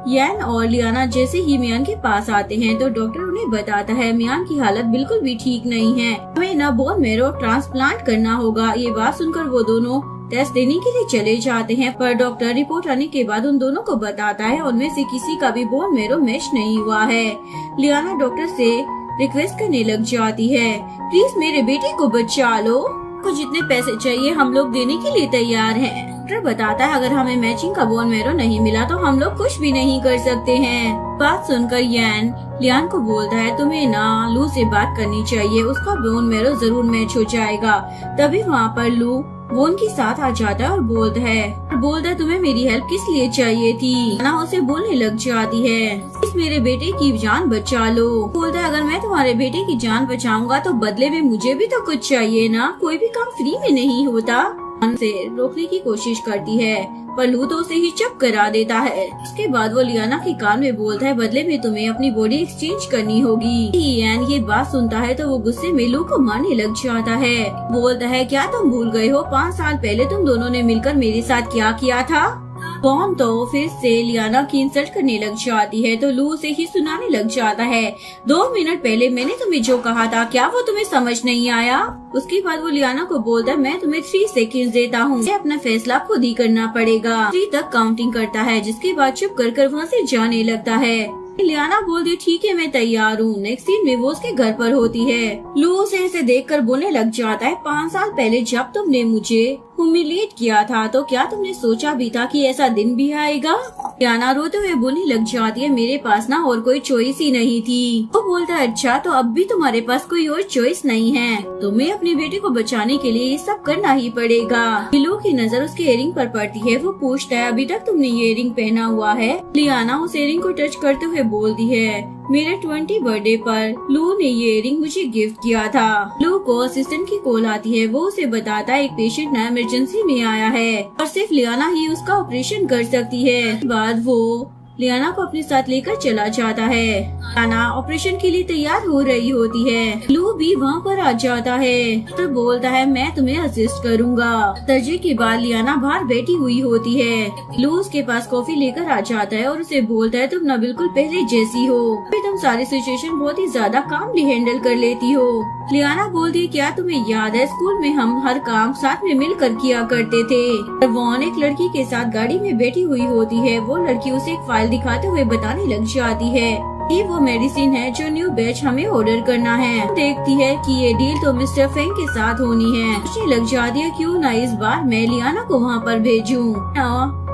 येन और लियाना जैसे ही मियान के पास आते हैं तो डॉक्टर उन्हें बताता है मियान की हालत बिल्कुल भी ठीक नहीं है, हमें ना बोन मैरो ट्रांसप्लांट करना होगा। ये बात सुनकर वो दोनों टेस्ट देने के लिए चले जाते हैं, पर डॉक्टर रिपोर्ट आने के बाद उन दोनों को बताता है उनमें से किसी का भी बोन मैरो मैच नहीं हुआ है। लियाना डॉक्टर से रिक्वेस्ट करने लग जाती है प्लीज मेरे बेटे को बचा लो, को जितने पैसे चाहिए हम लोग देने के लिए तैयार हैं। डॉक्टर बताता है अगर हमें मैचिंग का बोन मैरो नहीं मिला तो हम लोग कुछ भी नहीं कर सकते हैं। बात सुनकर येन लियान को बोलता है तुम्हें ना लू से बात करनी चाहिए, उसका बोन मैरो जरूर मैच हो जाएगा। तभी वहाँ पर लू वो उनके साथ आ जाता है और बोलता है तुम्हें मेरी हेल्प किस लिए चाहिए थी। ना उसे बोलने लग जाती है इस मेरे बेटे की जान बचा लो। बोलता है अगर मैं तुम्हारे बेटे की जान बचाऊंगा तो बदले में मुझे भी तो कुछ चाहिए ना, कोई भी काम फ्री में नहीं होता। से रोकने की कोशिश करती है पर लू तो उसे ही चुप करा देता है। उसके बाद वो लियाना के कान में बोलता है, बदले में तुम्हें अपनी बॉडी एक्सचेंज करनी होगी। इयान ये बात सुनता है तो वो गुस्से में लू को मारने लग जाता है। बोलता है, क्या तुम भूल गए हो 5 साल पहले तुम दोनों ने मिलकर मेरे साथ क्या किया था? बॉन तो फिर से लियाना की इंसल्ट करने लग जाती है तो लू उसे ही सुनाने लग जाता है, 2 मिनट पहले मैंने तुम्हें जो कहा था क्या वो तुम्हें समझ नहीं आया? उसके बाद वो लियाना को बोलता है, मैं तुम्हें 3 सेकंड देता हूँ, अपना फैसला खुद ही करना पड़ेगा। 3 तक काउंटिंग करता है, जिसके बाद चुप कर वहाँ से जाने लगता है। लियाना बोलती है, ठीक है मैं तैयार हूँ। नेक्स्ट सीन में वो उसके घर पर होती है। लू उसे ऐसे देखकर बोलने लग जाता है, 5 साल पहले जब तुमने मुझे ह्यूमिलिएट किया था तो क्या तुमने सोचा भी था कि ऐसा दिन भी आएगा? लियाना रोते हुए बोलने लग जाती है, मेरे पास ना और कोई चॉइस ही नहीं थी। वो बोलता है, अच्छा तो अब भी तुम्हारे पास कोई और चॉइस नहीं है, तुम्हें अपने बेटे को बचाने के लिए ये सब करना ही पड़ेगा। लू की नजर उसके इयरिंग पर पड़ती है। वो पूछता है, अभी तक तुमने ये इयरिंग पहना हुआ है? लियाना उस इयरिंग को टच करते हुए बोलती है, मेरे 20 बर्थडे पर लू ने ये इयरिंग मुझे गिफ्ट किया था। लू को असिस्टेंट की कॉल आती है। वो उसे बताता है, एक पेशेंट ना इमरजेंसी में आया है और सिर्फ लियाना ही उसका ऑपरेशन कर सकती है। बाद वो लियाना को अपने साथ लेकर चला जाता है। लियाना ऑपरेशन के लिए तैयार हो रही होती है। लू भी वहाँ पर आ जाता है तो बोलता है, मैं तुम्हें असिस्ट करूँगा। दर्जे के बाद लियाना बाहर बैठी हुई होती है। लू उसके पास कॉफी लेकर आ जाता है और उसे बोलता है, तुम ना बिल्कुल पहले जैसी हो, तुम सारी सिचुएशन बहुत ही ज्यादा कामली हैंडल कर लेती हो। लियाना बोलती है, क्या तुम्हें याद है स्कूल में हम हर काम साथ में मिलकर किया करते थे? वॉन एक लड़की के साथ गाड़ी में बैठी हुई होती है। वो लड़की उसे एक फाइल दिखाते हुए बताने लग जाती है ये वो मेडिसिन है जो न्यू बैच हमें ऑर्डर करना है। देखती है कि ये डील तो मिस्टर फेंग के साथ होनी है। मुझे लग जाती है, क्यों ना इस बार मैं लियाना को वहाँ पर भेजूं।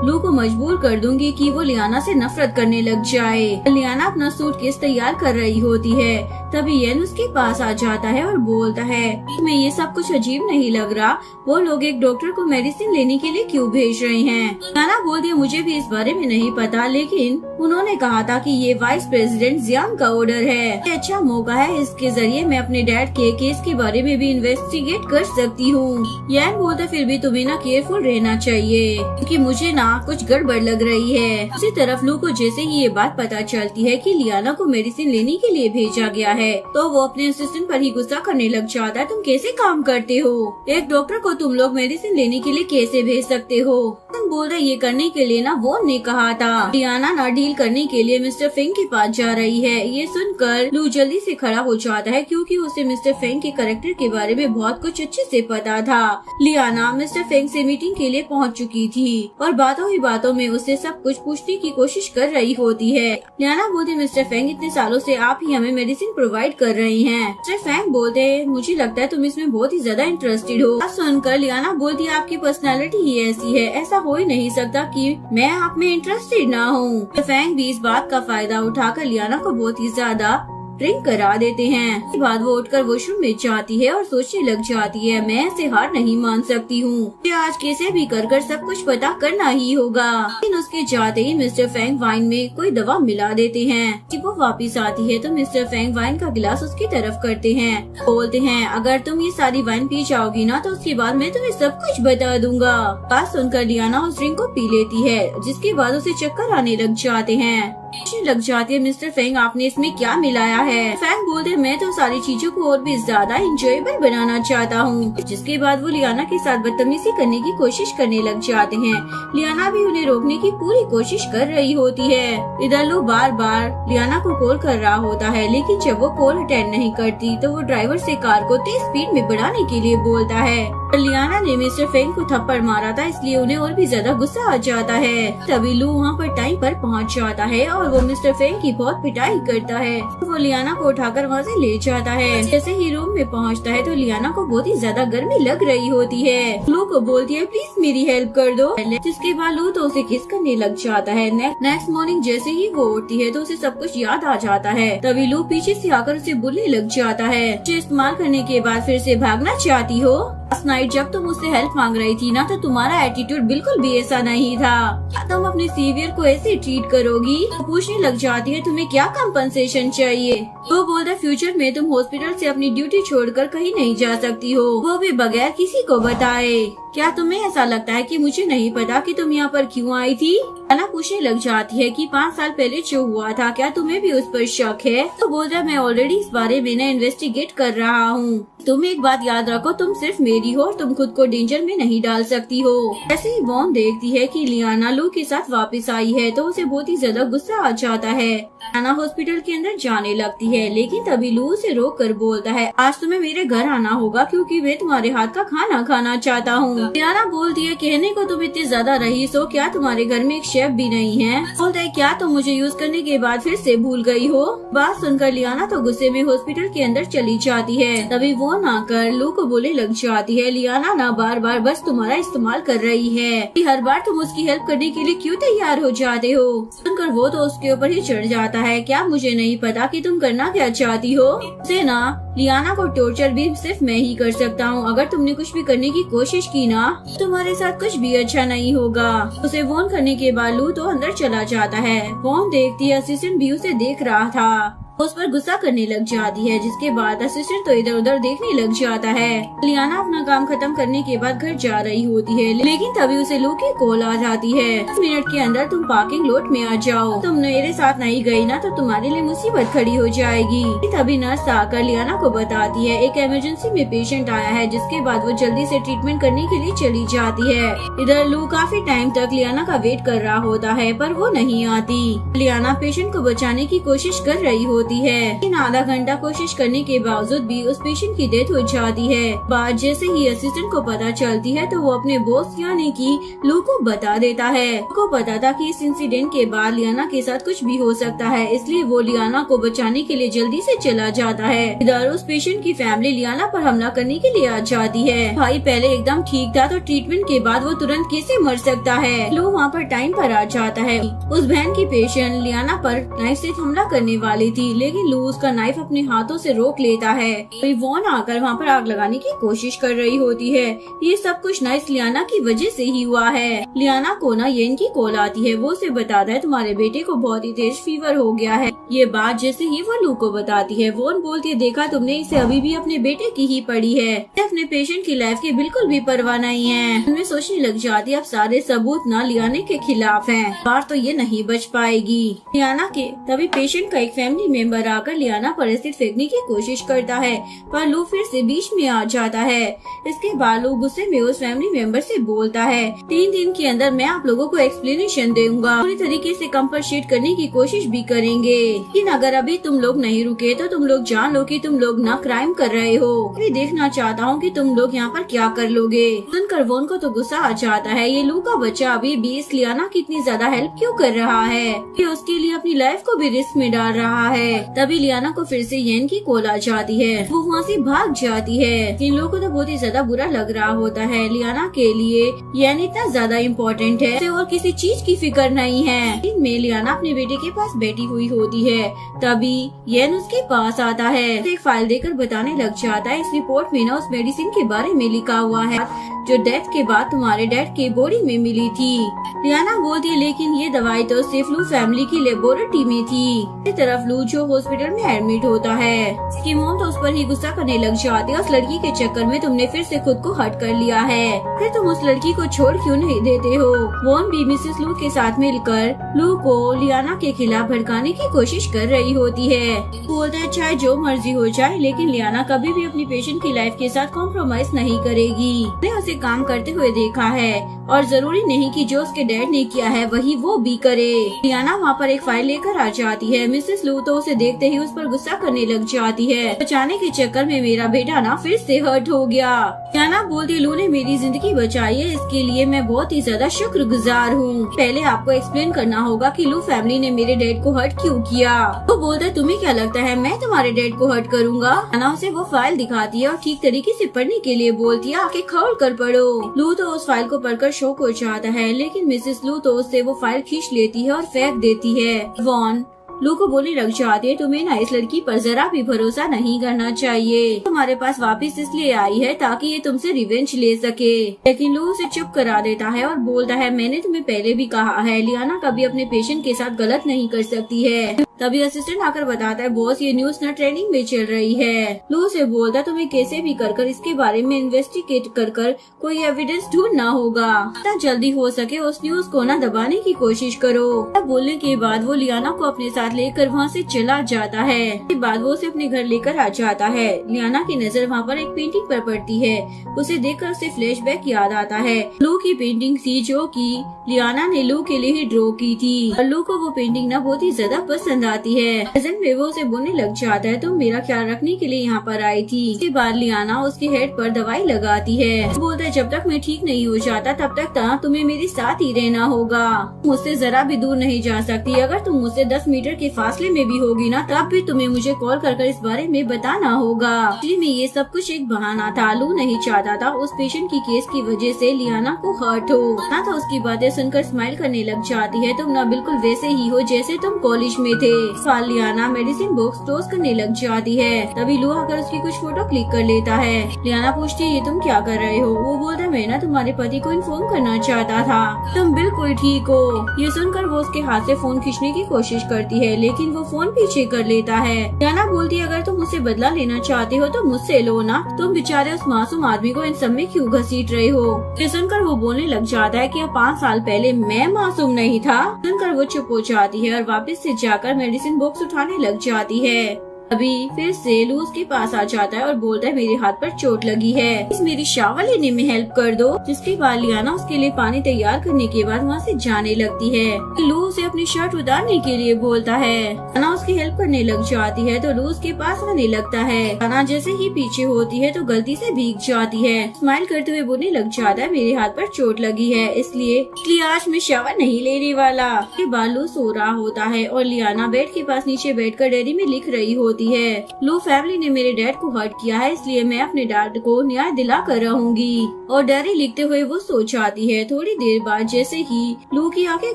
लू को मजबूर कर दूंगी कि वो लियाना से नफरत करने लग जाए। लियाना अपना सूटकेस तैयार कर रही होती है, तभी येन उसके पास आ जाता है और बोलता है, तुम्हें ये सब कुछ अजीब नहीं लग रहा? वो लोग एक डॉक्टर को मेडिसिन लेने के लिए क्यों भेज रहे हैं? लियाना बोलती है, मुझे भी इस बारे में नहीं पता, लेकिन उन्होंने कहा था कि ये वाइस प्रेसिडेंट जियांग का ऑर्डर है। ये अच्छा मौका है, इसके जरिए मैं अपने डैड के केस के बारे में भी इन्वेस्टिगेट कर सकती हूँ। येन बोलता, फिर भी तुम्हें ना केयरफुल रहना चाहिए क्योंकि मुझे ना कुछ गड़बड़ लग रही है। उसी तरफ लू को जैसे ही ये बात पता चलती है कि लियाना को मेडिसिन लेने के लिए भेजा गया है तो वो अपने असिस्टेंट पर ही गुस्सा करने लग जाता है, तुम कैसे काम करते हो? एक डॉक्टर को तुम लोग मेडिसिन लेने के लिए कैसे भेज सकते हो? तुम बोल रहे ये करने के लिए ना वो ने कहा था। लियाना ना डील करने के लिए मिस्टर फेंग के पास जा रही है। ये सुनकर लू जल्दी से खड़ा हो जाता है क्योंकि उसे मिस्टर फेंग के कैरेक्टर के बारे में बहुत कुछ अच्छे से पता था। लियाना मिस्टर फेंग से मीटिंग के लिए पहुंच चुकी थी और बातों में उससे सब कुछ पूछने की कोशिश कर रही होती है। लियाना बोलती, मिस्टर फेंग इतने सालों से आप ही हमें मेडिसिन प्रोवाइड कर रही हैं। मिस्टर फेंग बोलते हैं, मुझे लगता है तुम इसमें बहुत ही ज्यादा इंटरेस्टेड हो। सुनकर लियाना बोलती है, आपकी पर्सनालिटी ही ऐसी है, ऐसा हो ही नहीं सकता कि मैं आप में इंटरेस्टेड ना हूँ। फेंग भी इस बात का फायदा उठाकर लियाना को बहुत ही ज्यादा ड्रिंक करा देते हैं। इसके बाद वो उठकर वॉशरूम में जाती है और सोचने लग जाती है, मैं ऐसे हार नहीं मान सकती हूँ, आज कैसे भी कर सब कुछ पता करना ही होगा। लेकिन उसके जाते ही मिस्टर फेंग वाइन में कोई दवा मिला देते हैं। जब वो वापस आती है तो मिस्टर फेंग वाइन का गिलास उसकी तरफ करते हैं, बोलते हैं, अगर तुम ये सारी वाइन पी जाओगी ना तो उसके बाद मैं तुम्हें सब कुछ बता दूंगा। बात सुनकर लियाना उस ड्रिंक को पी लेती है, जिसके बाद उसे चक्कर आने लग जाते हैं। लग जाती है, मिस्टर फेंग आपने इसमें क्या मिलाया है? फेंग बोलते, मैं तो सारी चीजों को और भी ज्यादा इंजॉयबल बनाना चाहता हूँ। जिसके बाद वो लियाना के साथ बदतमीजी करने की कोशिश करने लग जाते हैं। लियाना भी उन्हें रोकने की पूरी कोशिश कर रही होती है। इधर लो बार बार लियाना को कॉल कर रहा होता है, लेकिन जब वो कॉल अटेंड नहीं करती तो वो ड्राइवर से कार को तेज स्पीड में बढ़ाने के लिए बोलता है। लियाना ने मिस्टर फेंग को थप्पड़ मारा था, इसलिए उन्हें और भी ज्यादा गुस्सा आ जाता है। तभी लू वहाँ पर टाइम पर पहुँच जाता है और वो मिस्टर फेंग की बहुत पिटाई करता है। वो लियाना को उठाकर वहाँ से ले जाता है। जैसे ही रूम में पहुँचता है तो लियाना को बहुत ही ज्यादा गर्मी लग रही होती है। लू को बोलती है, प्लीज मेरी हेल्प कर दो। जिसके बाद लू तो उसे किस करने लग जाता है। नेक्स्ट मॉर्निंग जैसे ही वो उठती है तो उसे सब कुछ याद आ जाता है। तभी लू पीछे से आकर उसे बोलने लग जाता है, इस्तेमाल करने के बाद फिर से भागना चाहती हो? लास्ट नाइट जब तुम मुझसे हेल्प मांग रही थी ना, तो तुम्हारा एटीट्यूड बिल्कुल भी ऐसा नहीं था। क्या तुम अपने सीवियर को ऐसे ट्रीट करोगी? तो पूछने लग जाती है तुम्हें क्या कंपनसेशन चाहिए। वो बोलता है फ्यूचर में तुम हॉस्पिटल से अपनी ड्यूटी छोड़कर कहीं नहीं जा सकती हो, वो भी बगैर किसी को बताए। क्या तुम्हें ऐसा लगता है कि मुझे नहीं पता कि तुम यहाँ पर क्यों आई थी? अना पूछने लग जाती है कि 5 साल पहले जो हुआ था क्या तुम्हें भी उस पर शक है? तो बोलता है मैं ऑलरेडी इस बारे में इन्वेस्टिगेट कर रहा हूँ। तुम एक बात याद रखो, तुम सिर्फ मेरी हो और तुम खुद को डेंजर में नहीं डाल सकती हो। ऐसे ही वॉन देखती है कि लियाना लू के साथ वापस आई है तो उसे बहुत ही ज्यादा गुस्सा आ जाता है। लियाना हॉस्पिटल के अंदर जाने लगती है, लेकिन तभी लू उसे रोक कर बोलता है आज तुम्हें मेरे घर आना होगा क्योंकि मैं तुम्हारे हाथ का खाना खाना चाहता हूँ। लियाना बोलती है कहने को तुम इतनी ज्यादा रईस हो, क्या तुम्हारे घर में एक शेफ भी नहीं है? बोलता है क्या तुम मुझे यूज करने के बाद फिर से भूल गई हो? बात सुनकर लियाना तो गुस्से में हॉस्पिटल के अंदर चली जाती है। तभी वो ना कर लू को बोले लग जाती है लियाना ना बार बार बस तुम्हारा इस्तेमाल कर रही है, हर बार तुम उसकी हेल्प करने के लिए क्यों तैयार हो जाते हो? सुनकर वो तो उसके ऊपर ही चढ़ जाता है क्या मुझे नहीं पता कि तुम करना क्या चाहती हो? उसे ना लियाना को टॉर्चर भी सिर्फ मैं ही कर सकता हूँ, अगर तुमने कुछ भी करने की कोशिश की ना तुम्हारे साथ कुछ भी अच्छा नहीं होगा। उसे फोन करने के बाद लू तो अंदर चला जाता है। फोन देखती है असिस्टेंट भी उसे देख रहा था, उस पर गुस्सा करने लग जाती है, जिसके बाद असिस्टेंट तो इधर उधर देखने लग जाता है। लियाना अपना काम खत्म करने के बाद घर जा रही होती है, लेकिन तभी उसे लू की कॉल आ जाती है 10 मिनट के अंदर तुम पार्किंग लॉट में आ जाओ, तुम मेरे साथ नहीं गई ना तो तुम्हारे लिए मुसीबत खड़ी हो जाएगी। तभी नर्स आकर लियाना को बताती है एक इमरजेंसी में पेशेंट आया है, जिसके बाद वो जल्दी से ट्रीटमेंट करने के लिए चली जाती है। इधर लू काफी टाइम तक लियाना का वेट कर रहा होता है पर वो नहीं आती। लियाना पेशेंट को बचाने की कोशिश कर रही होती है, लेकिन आधा घंटा कोशिश करने के बावजूद भी उस पेशेंट की डेथ हो जाती है। बात जैसे ही असिस्टेंट को पता चलती है तो वो अपने बॉस यानी कि लू को बता देता है। लू को पता था कि इस इंसिडेंट के बाद लियाना के साथ कुछ भी हो सकता है, इसलिए वो लियाना को बचाने के लिए जल्दी से चला जाता है। इधर उस पेशेंट की फैमिली लियाना पर हमला करने के लिए आ जाती है। भाई पहले एकदम ठीक था तो ट्रीटमेंट के बाद वो तुरंत कैसे मर सकता है? लू वहाँ पर टाइम पर आ जाता है। उस बहन की पेशेंट लियाना पर नाइफ से हमला करने वाली थी, लेकिन लू उसका नाइफ अपने हाथों से रोक लेता है। वॉन आकर वहाँ पर आग लगाने की कोशिश कर रही होती है। ये सब कुछ नाइफ लियाना की वजह से ही हुआ है। लियाना को ना येन की कॉल आती है, वो उसे बताता है तुम्हारे बेटे को बहुत ही तेज फीवर हो गया है। ये बात जैसे ही वो लू को बताती है, वॉन बोलती है देखा तुमने, इसे अभी भी अपने बेटे की ही पड़ी है, अपने पेशेंट की लाइफ की बिल्कुल भी परवाह नहीं है। उनमें सोचने लग जाती है अब सारे सबूत ना लियाना के खिलाफ हैं, बार तो ये नहीं बच पाएगी। लियाना के तभी पेशेंट का एक फैमिली मेंबर आकर लियाना पर एसिड फेंकने की कोशिश करता है, पर लू फिर से बीच में आ जाता है। इसके बाद लू गुस्से में उस फैमिली मेंबर से बोलता है 3 दिन के अंदर मैं आप लोगों को एक्सप्लेनेशन दूंगा, पूरी तरीके से कंपनसेट करने की कोशिश भी करेंगे, लेकिन अगर अभी तुम लोग नहीं रुके तो तुम लोग जान लो कि तुम लोग ना क्राइम कर रहे हो। मैं देखना चाहता हूँ कि तुम लोग यहाँ पर क्या कर लोगे। सुनकर वोन को तो गुस्सा आ जाता है, ये लू का बच्चा अभी भी इस लियाना की इतनी ज्यादा हेल्प क्यों कर रहा है, ये उसके लिए अपनी लाइफ को भी रिस्क में डाल रहा है। तभी लियाना को फिर से येन की कॉल आ जाती है, वो वहाँ से भाग जाती है। इन लोगों को तो बहुत ही ज्यादा बुरा लग रहा होता है, लियाना के लिए येन इतना ज्यादा इम्पोर्टेंट है, उसे और किसी चीज की फिक्र नहीं है। इनमें लियाना अपने बेटे के पास बैठी हुई होती है, तभी येन उसके पास आता है, एक फाइल देकर बताने लग जाता है इस रिपोर्ट में ना उस मेडिसिन के बारे में लिखा हुआ है जो डेथ के बाद तुम्हारे डैड के बॉडी में मिली थी। लियाना बोलती है लेकिन ये दवाई तो सिर्फ लू फैमिली की लेबोरेटरी में थी। इस तरफ लू जो हॉस्पिटल में एडमिट होता है, उसकी मॉम तो उस पर ही गुस्सा करने लग जाती है, उस लड़की के चक्कर में तुमने फिर से खुद को हर्ट कर लिया है, फिर तुम उस लड़की को छोड़ क्यों नहीं देते हो। वॉन भी मिसेस लू के साथ मिलकर लू को लियाना के खिलाफ भड़काने की कोशिश कर रही होती है। बोलता है चाहे जो मर्जी हो जाए लेकिन लियाना कभी भी अपनी पेशेंट की लाइफ के साथ कॉम्प्रोमाइज नहीं करेगी। ने उसे काम करते हुए देखा है और जरूरी नहीं कि जो उसके डैड ने किया है वही वो भी करे। लियाना वहाँ पर एक फाइल लेकर आ जाती है, मिसेस लू तो उसे देखते ही उस पर गुस्सा करने लग जाती है, बचाने के चक्कर में मेरा बेटा ना फिर से हर्ट हो गया। लियाना बोलती लू ने मेरी जिंदगी बचाई है, इसके लिए मैं बहुत ही ज्यादा शुक्रगुजार हूँ। पहले आपको एक्सप्लेन करना होगा कि लू फैमिली ने मेरे डैड को हर्ट क्यों किया। वो बोलता है तुम्हें क्या लगता है मैं तुम्हारे डैड को हर्ट करूँगा। लियाना उसे वो फाइल दिखाती है और ठीक तरीके से पढ़ने के लिए बोलती है आके खोल कर पढ़ो। लू तो उस फाइल को पढ़कर शौक हो जाता है, लेकिन मिसेस लू तो उससे वो फाइल खींच लेती है और फेंक देती है। वॉन लू को बोलने लग जाती है, तुम्हें ना इस लड़की पर जरा भी भरोसा नहीं करना चाहिए। तुम्हारे पास वापस इसलिए आई है ताकि ये तुमसे रिवेंज ले सके। लेकिन लू उसे चुप करा देता है और बोलता है, मैंने तुम्हें पहले भी कहा है, लियाना कभी अपने पेशेंट के साथ गलत नहीं कर सकती है। तभी असिस्टेंट आकर बताता है, बॉस ये न्यूज ना ट्रेनिंग में चल रही है। लू से बोलता है, तुम्हें कैसे भी कर इसके बारे में इन्वेस्टिगेट कर कोई एविडेंस ढूंढना होगा। जितना जल्दी हो सके उस न्यूज को ना दबाने की कोशिश करो। बोलने के बाद वो लियाना को अपने साथ लेकर वहाँ से चला जाता है। इसके बाद वो उसे अपने घर लेकर आ जाता है। लियाना की नजर वहाँ पर एक पेंटिंग पर पड़ती है। उसे देखकर उसे फ्लैशबैक याद आता है। लू की पेंटिंग थी जो कि लियाना ने लू के लिए ही ड्रॉ की थी और लू को वो पेंटिंग ना बहुत ही ज्यादा पसंद आती है। प्रेजेंट में वो उसे बोलने लग जाता है, तुम मेरा ख्याल रखने के लिए यहाँ पर आई थी। इसके बाद लियाना उसके हेड पर दवाई लगाती है। बोलता है, जब तक मैं ठीक नहीं हो जाता तब तक तुम्हें मेरे साथ ही रहना होगा। मुझसे जरा भी दूर नहीं जा सकती। अगर तुम मुझसे 10 मीटर के फासले में भी होगी ना तब भी तुम्हें मुझे कॉल कर इस बारे में बताना होगा। एक्चुअली में ये सब कुछ एक बहाना था। लू नहीं चाहता था उस पेशेंट की केस की वजह से लियाना को हर्ट हो। ना था उसकी बातें सुनकर स्माइल करने लग जाती है, तुम ना बिल्कुल वैसे ही हो जैसे तुम कॉलेज में थे। साल लियाना मेडिसिन बॉक्स क्लोज करने लग जाती है। तभी लू आकर उसकी कुछ फोटो क्लिक कर लेता है। लियाना पूछती है, ये तुम क्या कर रहे हो? वो बोलता है, मैं ना तुम्हारे पति को इन्फॉर्म करना चाहता था। तुम बिल्कुल ठीक हो। ये सुनकर वो उसके हाथ से फोन खींचने की कोशिश करती है लेकिन वो फोन पीछे कर लेता है। लियाना बोलती है, अगर तुम मुझसे बदला लेना चाहते हो तो मुझसे लो ना। तुम बेचारे उस मासूम आदमी को इन सब में क्यों घसीट रहे हो? ये सुनकर वो बोलने लग जाता है कि अब 5 साल पहले मैं मासूम नहीं था। सुनकर वो चुप हो जाती है और वापस से जाकर मेडिसिन बॉक्स उठाने लग जाती है। अभी फिर से लू उसके पास आ जाता है और बोलता है, मेरे हाथ पर चोट लगी है, इस मेरी शावर लेने में हेल्प कर दो। जिसके बाद लियाना उसके लिए पानी तैयार करने के बाद वहाँ से जाने लगती है। लू उसे अपनी शर्ट उतारने के लिए बोलता है। लियाना उसकी हेल्प करने लग जाती है तो लू उसके पास आने लगता है। लियाना जैसे ही पीछे होती है तो गलती से भीग जाती है। स्माइल करते हुए बोलने लग जाता है, मेरे हाथ पर चोट लगी है इसलिए आज मैं शावर नहीं लेने वाला। के बाद लू सो रहा होता है और लियाना बेड के पास नीचे बैठकर डायरी में लिख रही होती है। लू, फैमिली ने मेरे डैड को हर्ट किया है इसलिए मैं अपने डैड को न्याय दिला कर रहूंगी। और डायरी लिखते हुए वो सो जाती है। थोड़ी देर बाद जैसे ही लू की आंखें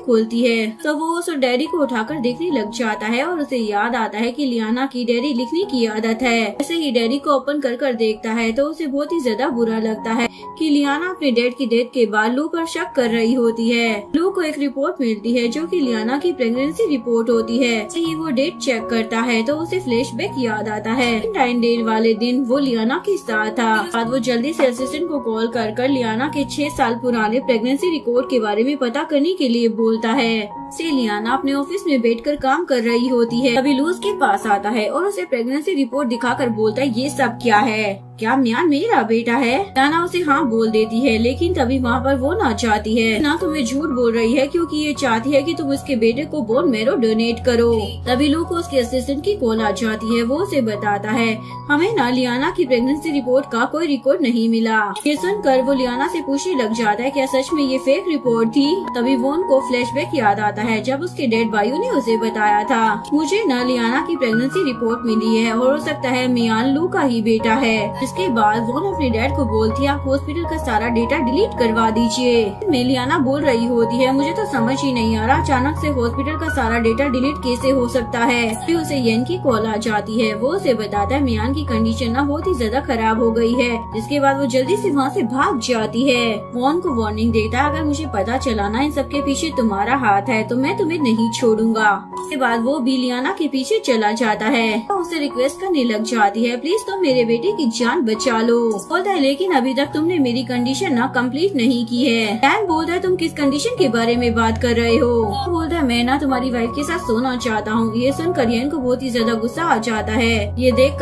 खुलती है तो वो उस डायरी को उठाकर देखने लग जाता है और उसे याद आता है कि लियाना की डायरी लिखने की आदत है। जैसे ही डायरी को ओपन कर देखता है तो उसे बहुत ही ज्यादा बुरा लगता है कि लियाना अपने डैड की डेथ के बाद लू पर शक कर रही होती है। लू को एक रिपोर्ट मिलती है जो कि लियाना की प्रेगनेंसी रिपोर्ट होती है। जैसे ही वो डेट चेक करता है तो उसे फ्लैशबैक याद आता है। वैलेंटाइन डे वाले दिन वो लियाना के साथ था। बाद वो जल्दी से असिस्टेंट को कॉल कर लियाना के 6 साल पुराने प्रेगनेंसी रिकॉर्ड के बारे में पता करने के लिए बोलता है। से लियाना अपने ऑफिस में बैठकर काम कर रही होती है। तभी लू उसके पास आता है और उसे प्रेगनेंसी रिपोर्ट दिखाकर बोलता है, ये सब क्या है? क्या म्यान मेरा बेटा है? लियाना उसे हाँ बोल देती है लेकिन तभी वहाँ पर वो ना चाहती है ना तुम्हें झूठ बोल रही है क्योंकि ये चाहती है कि तुम उसके बेटे को बोन मैरो डोनेट करो। तभी लू को उसके असिस्टेंट की कॉल आ जाती है। वो उसे बताता है, हमें ना लियाना की प्रेगनेंसी रिपोर्ट का कोई रिकॉर्ड नहीं मिला। ये सुनकर वो लियाना से पूछने लग जाता है, क्या सच में ये फेक रिपोर्ट थी? तभी वो उनको फ्लैशबैक याद आता है जब उसके डेड भाइयों ने उसे बताया था, मुझे न लियाना की प्रेगनेंसी रिपोर्ट मिली है और हो सकता है मियान लू का ही बेटा है। इसके बाद वो अपने डैड को बोलती है, आप हॉस्पिटल का सारा डेटा डिलीट करवा दीजिए। लियाना बोल रही होती है, मुझे तो समझ ही नहीं आ रहा अचानक से हॉस्पिटल का सारा डेटा डिलीट कैसे हो सकता है। फिर उसे येन की कॉल आ जाती है। वो उसे बताता है मियान की कंडीशन ना बहुत ही ज्यादा खराब हो गई है। जिसके बाद वो जल्दी से वहाँ से भाग जाती है। वॉन को वार्निंग देता है, अगर मुझे पता चला ना इन सबके पीछे तुम्हारा हाथ है तो मैं तुम्हें नहीं छोड़ूंगा। इसके बाद वो भी लियाना के पीछे चला जाता है। तो उसे रिक्वेस्ट करने लग जाती है, प्लीज तुम मेरे बेटे की जान बचा लो। बोलता है, लेकिन अभी तक तुमने मेरी कंडीशन ना कंप्लीट नहीं की है। डैन बोलता है, तुम किस कंडीशन के बारे में बात कर रहे हो? बोलता है, मैं ना तुम्हारी वाइफ के साथ सोना चाहता हूँ। ये सुनकर येन को बहुत ही ज्यादा गुस्सा आ जाता है। ये देख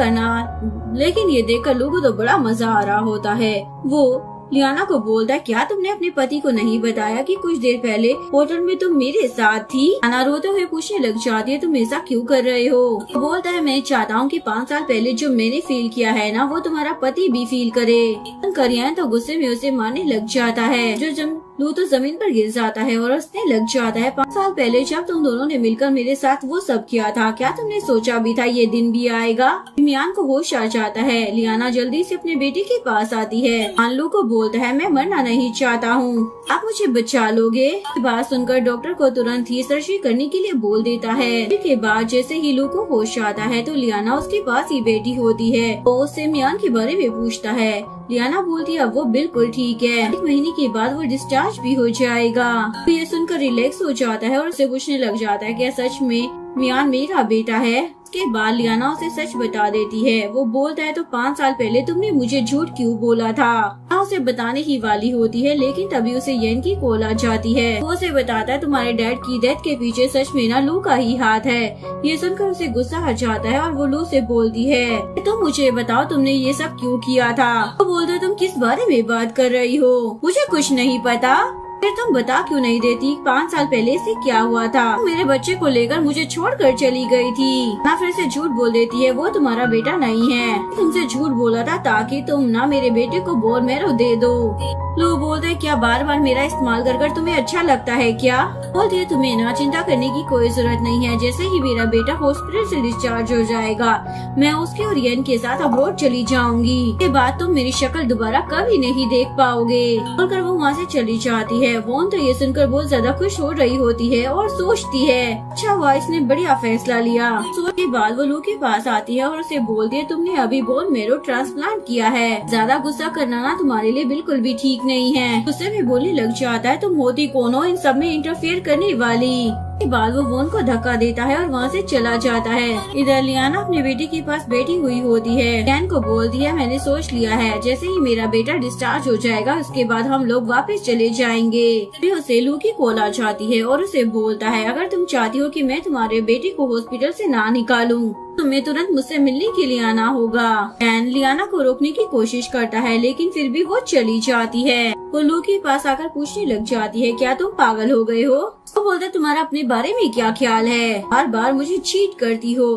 कर लोगों को तो बड़ा मजा आ रहा होता है। वो लियाना को बोलता है, क्या तुमने अपने पति को नहीं बताया कि कुछ देर पहले होटल में तुम मेरे साथ थी? लियाना रोते हुए पूछने लग जाती है, तुम ऐसा क्यों कर रहे हो? बोलता है, मैं चाहता हूँ कि 5 साल पहले जो मैंने फील किया है ना वो तुम्हारा पति भी फील करे। करियन तो गुस्से में उसे मारने लग जाता है। लू तो जमीन पर गिर जाता है और हंसने लग जाता है। 5 साल पहले जब तुम दोनों ने मिलकर मेरे साथ वो सब किया था, क्या तुमने सोचा भी था ये दिन भी आएगा? मियान को होश आ जाता है। लियाना जल्दी से अपने बेटे के पास आती है। लू को बोलता है, मैं मरना नहीं चाहता हूँ, आप मुझे बचा लोगे? बात सुनकर डॉक्टर को तुरंत ही सर्जरी करने के लिए बोल देता है। इसके बाद जैसे ही लू को होश आता है तो लियाना उसके पास ही बैठी होती है। वो उससे मियान के बारे में पूछता है। लियाना बोलती है अब वो बिल्कुल ठीक है, 1 महीने के बाद वो डिस्चार्ज भी हो जाएगा। तो ये सुनकर रिलैक्स हो जाता है और उसे पूछने लग जाता है क्या सच में मियान मेरा बेटा है? उसके बाद लियाना उसे सच बता देती है। वो बोलता है तो 5 साल पहले तुमने मुझे झूठ क्यों बोला था? उसे बताने ही वाली होती है लेकिन तभी उसे येन की कॉल आ जाती है। वो उसे बताता है तुम्हारे डैड की डेथ के पीछे सच में ना लू का ही हाथ है। ये सुनकर उसे गुस्सा आ जाता है और वो लू से बोलती है तुम मुझे बताओ तुमने ये सब क्यों किया था? वो बोलता है तुम किस बारे में बात कर रही हो? मुझे कुछ नहीं पता। फिर तुम बता क्यों नहीं देती 5 साल पहले से क्या हुआ था? मेरे बच्चे को लेकर मुझे छोड़कर चली गई थी। ना फिर से झूठ बोल देती है, वो तुम्हारा बेटा नहीं है, तुमसे झूठ बोला था ताकि तुम ना मेरे बेटे को बोन मैरो दे दो। लो बोलते है क्या बार बार मेरा इस्तेमाल कर तुम्हें अच्छा लगता है क्या? बोलती है तुम्हें ना चिंता करने की कोई जरूरत नहीं है, जैसे ही मेरा बेटा हॉस्पिटल से डिस्चार्ज हो जाएगा मैं उसके और येन के साथ अब्रॉड चली जाऊंगी। इसके बाद तुम मेरी शक्ल दोबारा कभी नहीं देख पाओगे। बोलकर वो वहाँ से चली जाती है। वॉन तो ये सुनकर बहुत ज्यादा खुश हो रही होती है और सोचती है अच्छा हुआ इसने बढ़िया फैसला लिया। सोच के बाद वो लू के पास आती है और उसे बोलती है तुमने अभी बोन मैरो ट्रांसप्लांट किया है, ज्यादा गुस्सा करना ना तुम्हारे लिए बिल्कुल भी ठीक नहीं है। गुस्से में बोलने लग जाता है तुम होती कौन हो इन सब में इंटरफेयर करने वाली? के बाद वो वॉन को धक्का देता है और वहाँ से चला जाता है। इधर लियाना अपने बेटे के पास बैठी हुई होती है। येन को बोलती है मैंने सोच लिया है जैसे ही मेरा बेटा डिस्चार्ज हो जाएगा उसके बाद हम लोग वापस चले जाएंगे। फिर उसे लू की कॉल आ जाती है और उसे बोलता है अगर तुम चाहती हो कि मैं तुम्हारे बेटे को हॉस्पिटल से ना निकालूं तुम्हें तुरंत मुझसे मिलने के लिए आना होगा। येन लियाना को रोकने की कोशिश करता है लेकिन फिर भी वो चली जाती है। वो लू के पास आकर पूछने लग जाती है क्या तुम पागल हो गए हो? वो बोलता है तुम्हारा अपने बारे में क्या ख्याल है, बार बार मुझे चीट करती हो।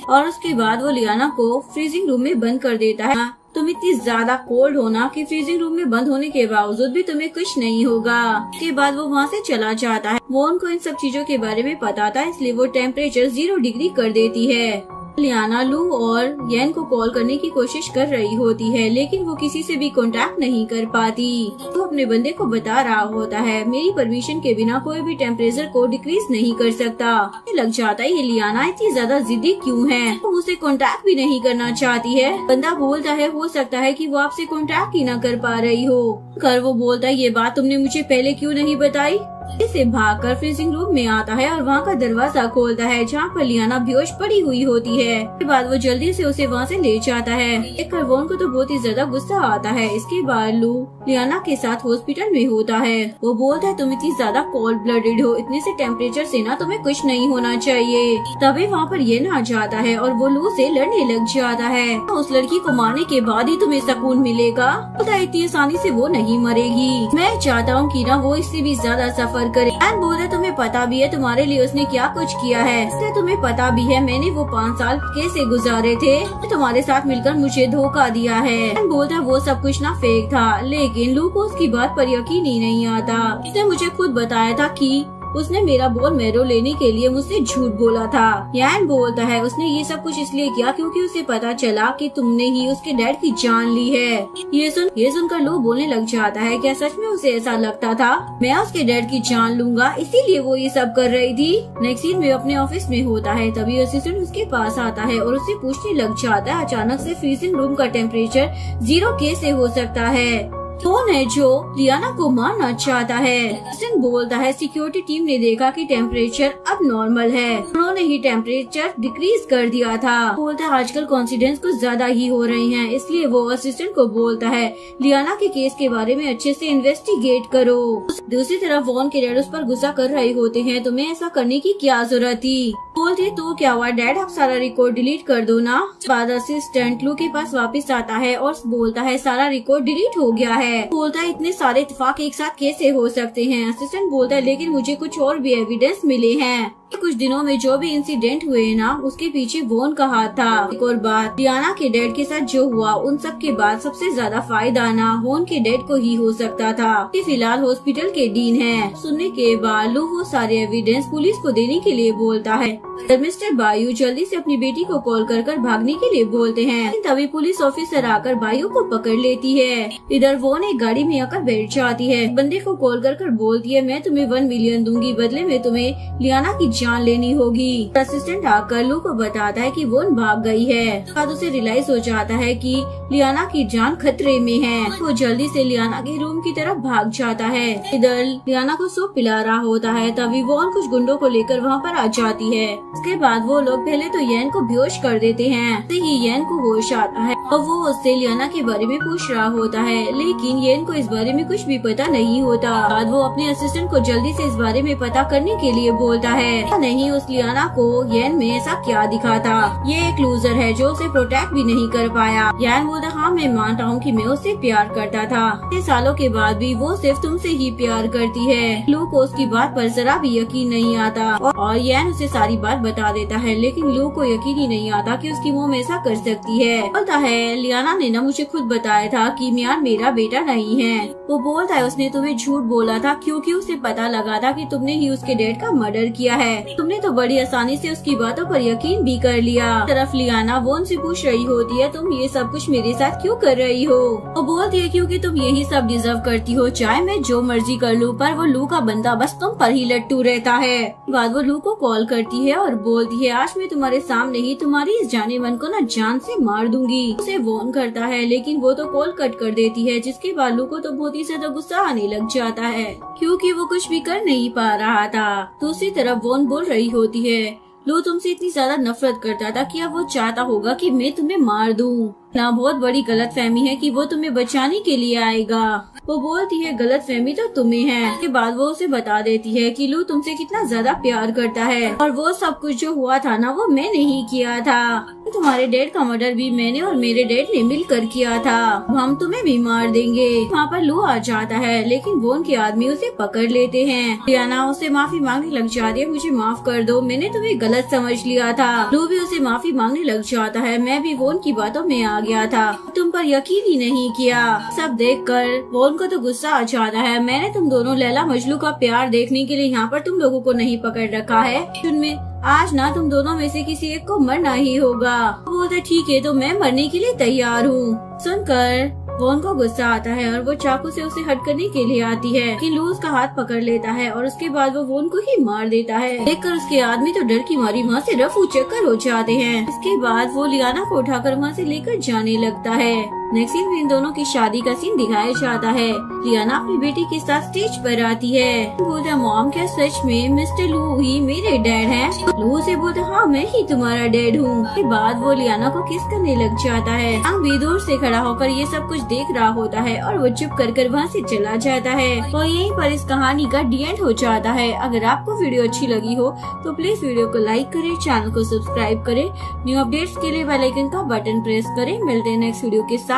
और उसके बाद वो लियाना को फ्रीजिंग रूम में बंद कर देता है। तुम इतनी ज्यादा कोल्ड हो ना कि फ्रीजिंग रूम में बंद होने के बावजूद भी तुम्हें कुछ नहीं होगा। उसके बाद वो वहाँ से चला जाता है। वो उनको इन सब चीजों के बारे में पता था इसलिए वो टेम्परेचर 0 डिग्री कर देती है। लियाना लू और येन को कॉल करने की कोशिश कर रही होती है लेकिन वो किसी से भी कांटेक्ट नहीं कर पाती। वो अपने बंदे को बता रहा होता है मेरी परमिशन के बिना कोई भी टेम्परेचर को डिक्रीज नहीं कर सकता। लग जाता है ये लियाना इतनी ज्यादा जिद्दी क्यों है, वो मुझसे कांटेक्ट भी नहीं करना चाहती है। बंदा बोलता है हो सकता है कि वो आपसे कांटेक्ट ही ना कर पा रही हो। वो बोलता है ये बात तुमने मुझे पहले क्यों नहीं बताई? इसे भागकर फ्रीजिंग रूम में आता है और वहाँ का दरवाजा खोलता है जहाँ पर लियाना बेहोश पड़ी हुई होती है। इसके बाद वो जल्दी से उसे वहाँ से ले जाता है। देखकर वॉन को तो बहुत ही ज्यादा गुस्सा आता है। इसके बाद लू लियाना के साथ हॉस्पिटल में होता है। वो बोलता है तुम इतनी ज्यादा कोल्ड ब्लडेड हो, इतने से टेम्परेचर से ना तुम्हें कुछ नहीं होना चाहिए। तभी वहाँ पर येन आ जाता है और वो लू से लड़ने लग जाता है। उस लड़की को मारने के बाद ही तुम्हें सुकून मिलेगा। पता है इतनी आसानी से वो नहीं मरेगी, मैं चाहता हूँ कि ना वो इससे भी ज्यादा सफर करे। एंड बोलता है तुम्हें पता भी है तुम्हारे लिए उसने क्या कुछ किया है, इसलिए तुम्हें पता भी है मैंने वो 5 साल कैसे गुजारे थे, तुम्हारे साथ मिलकर मुझे धोखा दिया है। एंड बोलता है वो सब कुछ ना फेक था, लेकिन लू को उसकी बात पर यकीन ही नहीं आता। उसने मुझे खुद बताया था कि उसने मेरा बोन मैरो लेने के लिए मुझसे झूठ बोला था। येन बोलता है उसने ये सब कुछ इसलिए किया क्योंकि उसे पता चला कि तुमने ही उसके डैड की जान ली है। ये सुनकर लू बोलने लग जाता है क्या सच में उसे ऐसा लगता था मैं उसके डैड की जान लूंगा इसीलिए वो ये सब कर रही थी? नेक्स्ट सीन में अपने ऑफिस में होता है। तभी असिस्टेंट उसके पास आता है और उससे पूछने लग जाता है अचानक से फ्रीजिंग रूम का टेम्परेचर 0 कैसे हो सकता है? कौन है जो लियाना को मारना चाहता है? असिस्टेंट बोलता है सिक्योरिटी टीम ने देखा कि टेम्परेचर अब नॉर्मल है, उन्होंने ही टेम्परेचर डिक्रीज कर दिया था। बोलता है आजकल कॉन्सिडेंस कुछ ज्यादा ही हो रही हैं, इसलिए वो असिस्टेंट को बोलता है लियाना के केस के बारे में अच्छे से इन्वेस्टिगेट करो। दूसरी तरफ वॉन के डैड उस पर गुस्सा कर रहे होते हैं, तुम्हें ऐसा करने की क्या जरूरत थी? बोलते है तो क्या हुआ डैड, आप सारा रिकॉर्ड डिलीट कर दो ना। बाद असिस्टेंट लू के पास वापस आता है और बोलता है सारा रिकॉर्ड डिलीट हो गया है। बोलता है इतने सारे इत्तेफाक एक साथ कैसे हो सकते हैं? असिस्टेंट बोलता है लेकिन मुझे कुछ और भी एविडेंस मिले हैं। कुछ दिनों में जो भी इंसिडेंट हुए ना, उसके पीछे वोन का हाथ था। एक और बात, लियाना के डैड के साथ जो हुआ, उन सब के बाद सबसे ज्यादा फायदा ना वोन के डैड को ही हो सकता था। कि फिलहाल हॉस्पिटल के डीन है। सुनने के बाद लू वो सारे एविडेंस पुलिस को देने के लिए बोलता है। मिस्टर बायू जल्दी से अपनी बेटी को कॉल कर भागने के लिए बोलते हैं। तभी पुलिस ऑफिसर आकर बायू को पकड़ लेती है। इधर वोन एक गाड़ी में आकर बैठ जाती है। बंदे को कॉल कर बोलती है, मैं तुम्हें 1 मिलियन दूंगी, बदले में तुम्हें लियाना की जान लेनी होगी। असिस्टेंट आकर लू को बताता है कि वोन भाग गई है। बाद उसे रियलाइज हो जाता है कि लियाना की जान खतरे में है। वो जल्दी से लियाना के रूम की तरफ भाग जाता है। इधर लियाना को सूप पिला रहा होता है। तभी वोन कुछ गुंडों को लेकर वहाँ पर आ जाती है। उसके बाद वो लोग पहले तो येन को बेहोश कर देते हैं। तो ही येन को होश आता है और वो उससे लियाना के बारे में पूछ रहा होता है, लेकिन येन को इस बारे में कुछ भी पता नहीं होता। बाद वो अपने असिस्टेंट को जल्दी से इस बारे में पता करने के लिए बोलता है। नहीं, उस लियाना को येन में ऐसा क्या दिखा था। ये एक लूजर है जो उसे प्रोटेक्ट भी नहीं कर पाया। येन बोलता, हाँ मैं मानता हूँ कि मैं उससे प्यार करता था। 6 सालों के बाद भी वो सिर्फ तुमसे ही प्यार करती है। लू को उसकी बात पर जरा भी यकीन नहीं आता और येन उसे सारी बात बता देता है, लेकिन लू को यकीन ही नहीं आता कि उसकी मॉम ऐसा कर सकती है। बोलता है, लियाना ने ना मुझे खुद बताया था कि मियान मेरा बेटा नहीं है। वो बोलता है, उसने तुम्हें झूठ बोला था क्योंकि उसे पता लगा था कि तुमने ही उसके डैड का मर्डर किया है। तुमने तो बड़ी आसानी से उसकी बातों पर यकीन भी कर लिया। तरफ लियाना वोन से पूछ रही होती है, तुम ये सब कुछ मेरे साथ क्यों कर रही हो। वो बोलती है, क्योंकि तुम यही सब डिजर्व करती हो, चाहे मैं जो मर्जी कर लूँ, पर वो लू का बंदा बस तुम पर ही लट्टू रहता है। बाद वो लू को कॉल करती है और बोलती है, आज मैं तुम्हारे सामने ही तुम्हारी इस जाने मन को ना जान से मार दूंगी। उसे वॉर्न करता है, लेकिन वो तो कॉल कट कर देती है, जिसके बाद लू को तो बहुत ही ज्यादा गुस्सा आने लग जाता है क्योंकि वो कुछ भी कर नहीं पा रहा था। दूसरी तरफ वॉर्न बोल रही होती है, लू तुमसे इतनी ज्यादा नफरत करता था कि अब वो चाहता होगा कि मैं तुम्हें मार दूं। ना बहुत बड़ी गलतफहमी है कि वो तुम्हें बचाने के लिए आएगा। वो बोलती है, गलतफहमी तो तुम्हें है। के बाद वो उसे बता देती है कि लू तुमसे कितना ज्यादा प्यार करता है और वो सब कुछ जो हुआ था ना, वो मैंने ही किया था। तुम्हारे डैड का मर्डर भी मैंने और मेरे डैड ने मिलकर किया था। हम तुम्हें भी मार देंगे। वहाँ पर लू आ जाता है, लेकिन वोन के आदमी उसे पकड़ लेते हैं। लियाना उसे माफी मांगने लग जाती है, मुझे माफ कर दो, मैंने तुम्हें गलत समझ लिया था। लू भी उसे माफी मांगने लग जाता है, मैं भी वोन की बातों में आ गया था, तुम पर यकीन ही नहीं किया। सब देखकर वोन को तो गुस्सा आ जाता है, मैंने तुम दोनों लैला मजनू का प्यार देखने के लिए यहाँ पर तुम लोगों को नहीं पकड़ रखा है। उनमें आज ना तुम दोनों में से किसी एक को मरना ही होगा। वो बोलता, ठीक है तो मैं मरने के लिए तैयार हूँ। सुनकर वोन को गुस्सा आता है और वो चाकू से उसे हट करने के लिए आती है कि लू उसका हाथ पकड़ लेता है और उसके बाद वो वोन को ही मार देता है। देखकर उसके आदमी तो डर की मारी वहाँ से रफू चक्कर हो जाते हैं। इसके बाद वो लियाना को उठाकर वहाँ से लेकर जाने लगता है। नेक्स्ट सीन में इन दोनों की शादी का सीन दिखाया जाता है। लियाना अपनी बेटी के साथ स्टेज पर आती है। बोलता, मॉम क्या सच में मिस्टर लू ही मेरे डैड हैं? लू से बोलता, हाँ मैं ही तुम्हारा डैड हूँ। के बाद वो लियाना को किस करने लग जाता है। हम भी दूर से खड़ा होकर ये सब कुछ देख रहा होता है और वो चुप कर वहाँ से चला जाता है। और यहीं पर इस कहानी का डी एंड हो जाता है। अगर आपको वीडियो अच्छी लगी हो तो प्लीज वीडियो को लाइक करें, चैनल को सब्सक्राइब करें, न्यू अपडेट्स के लिए बेल आइकन का बटन प्रेस करें। मिलते हैं नेक्स्ट वीडियो के साथ,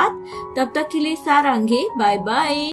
तब तक के लिए सारांगे, बाय बाय।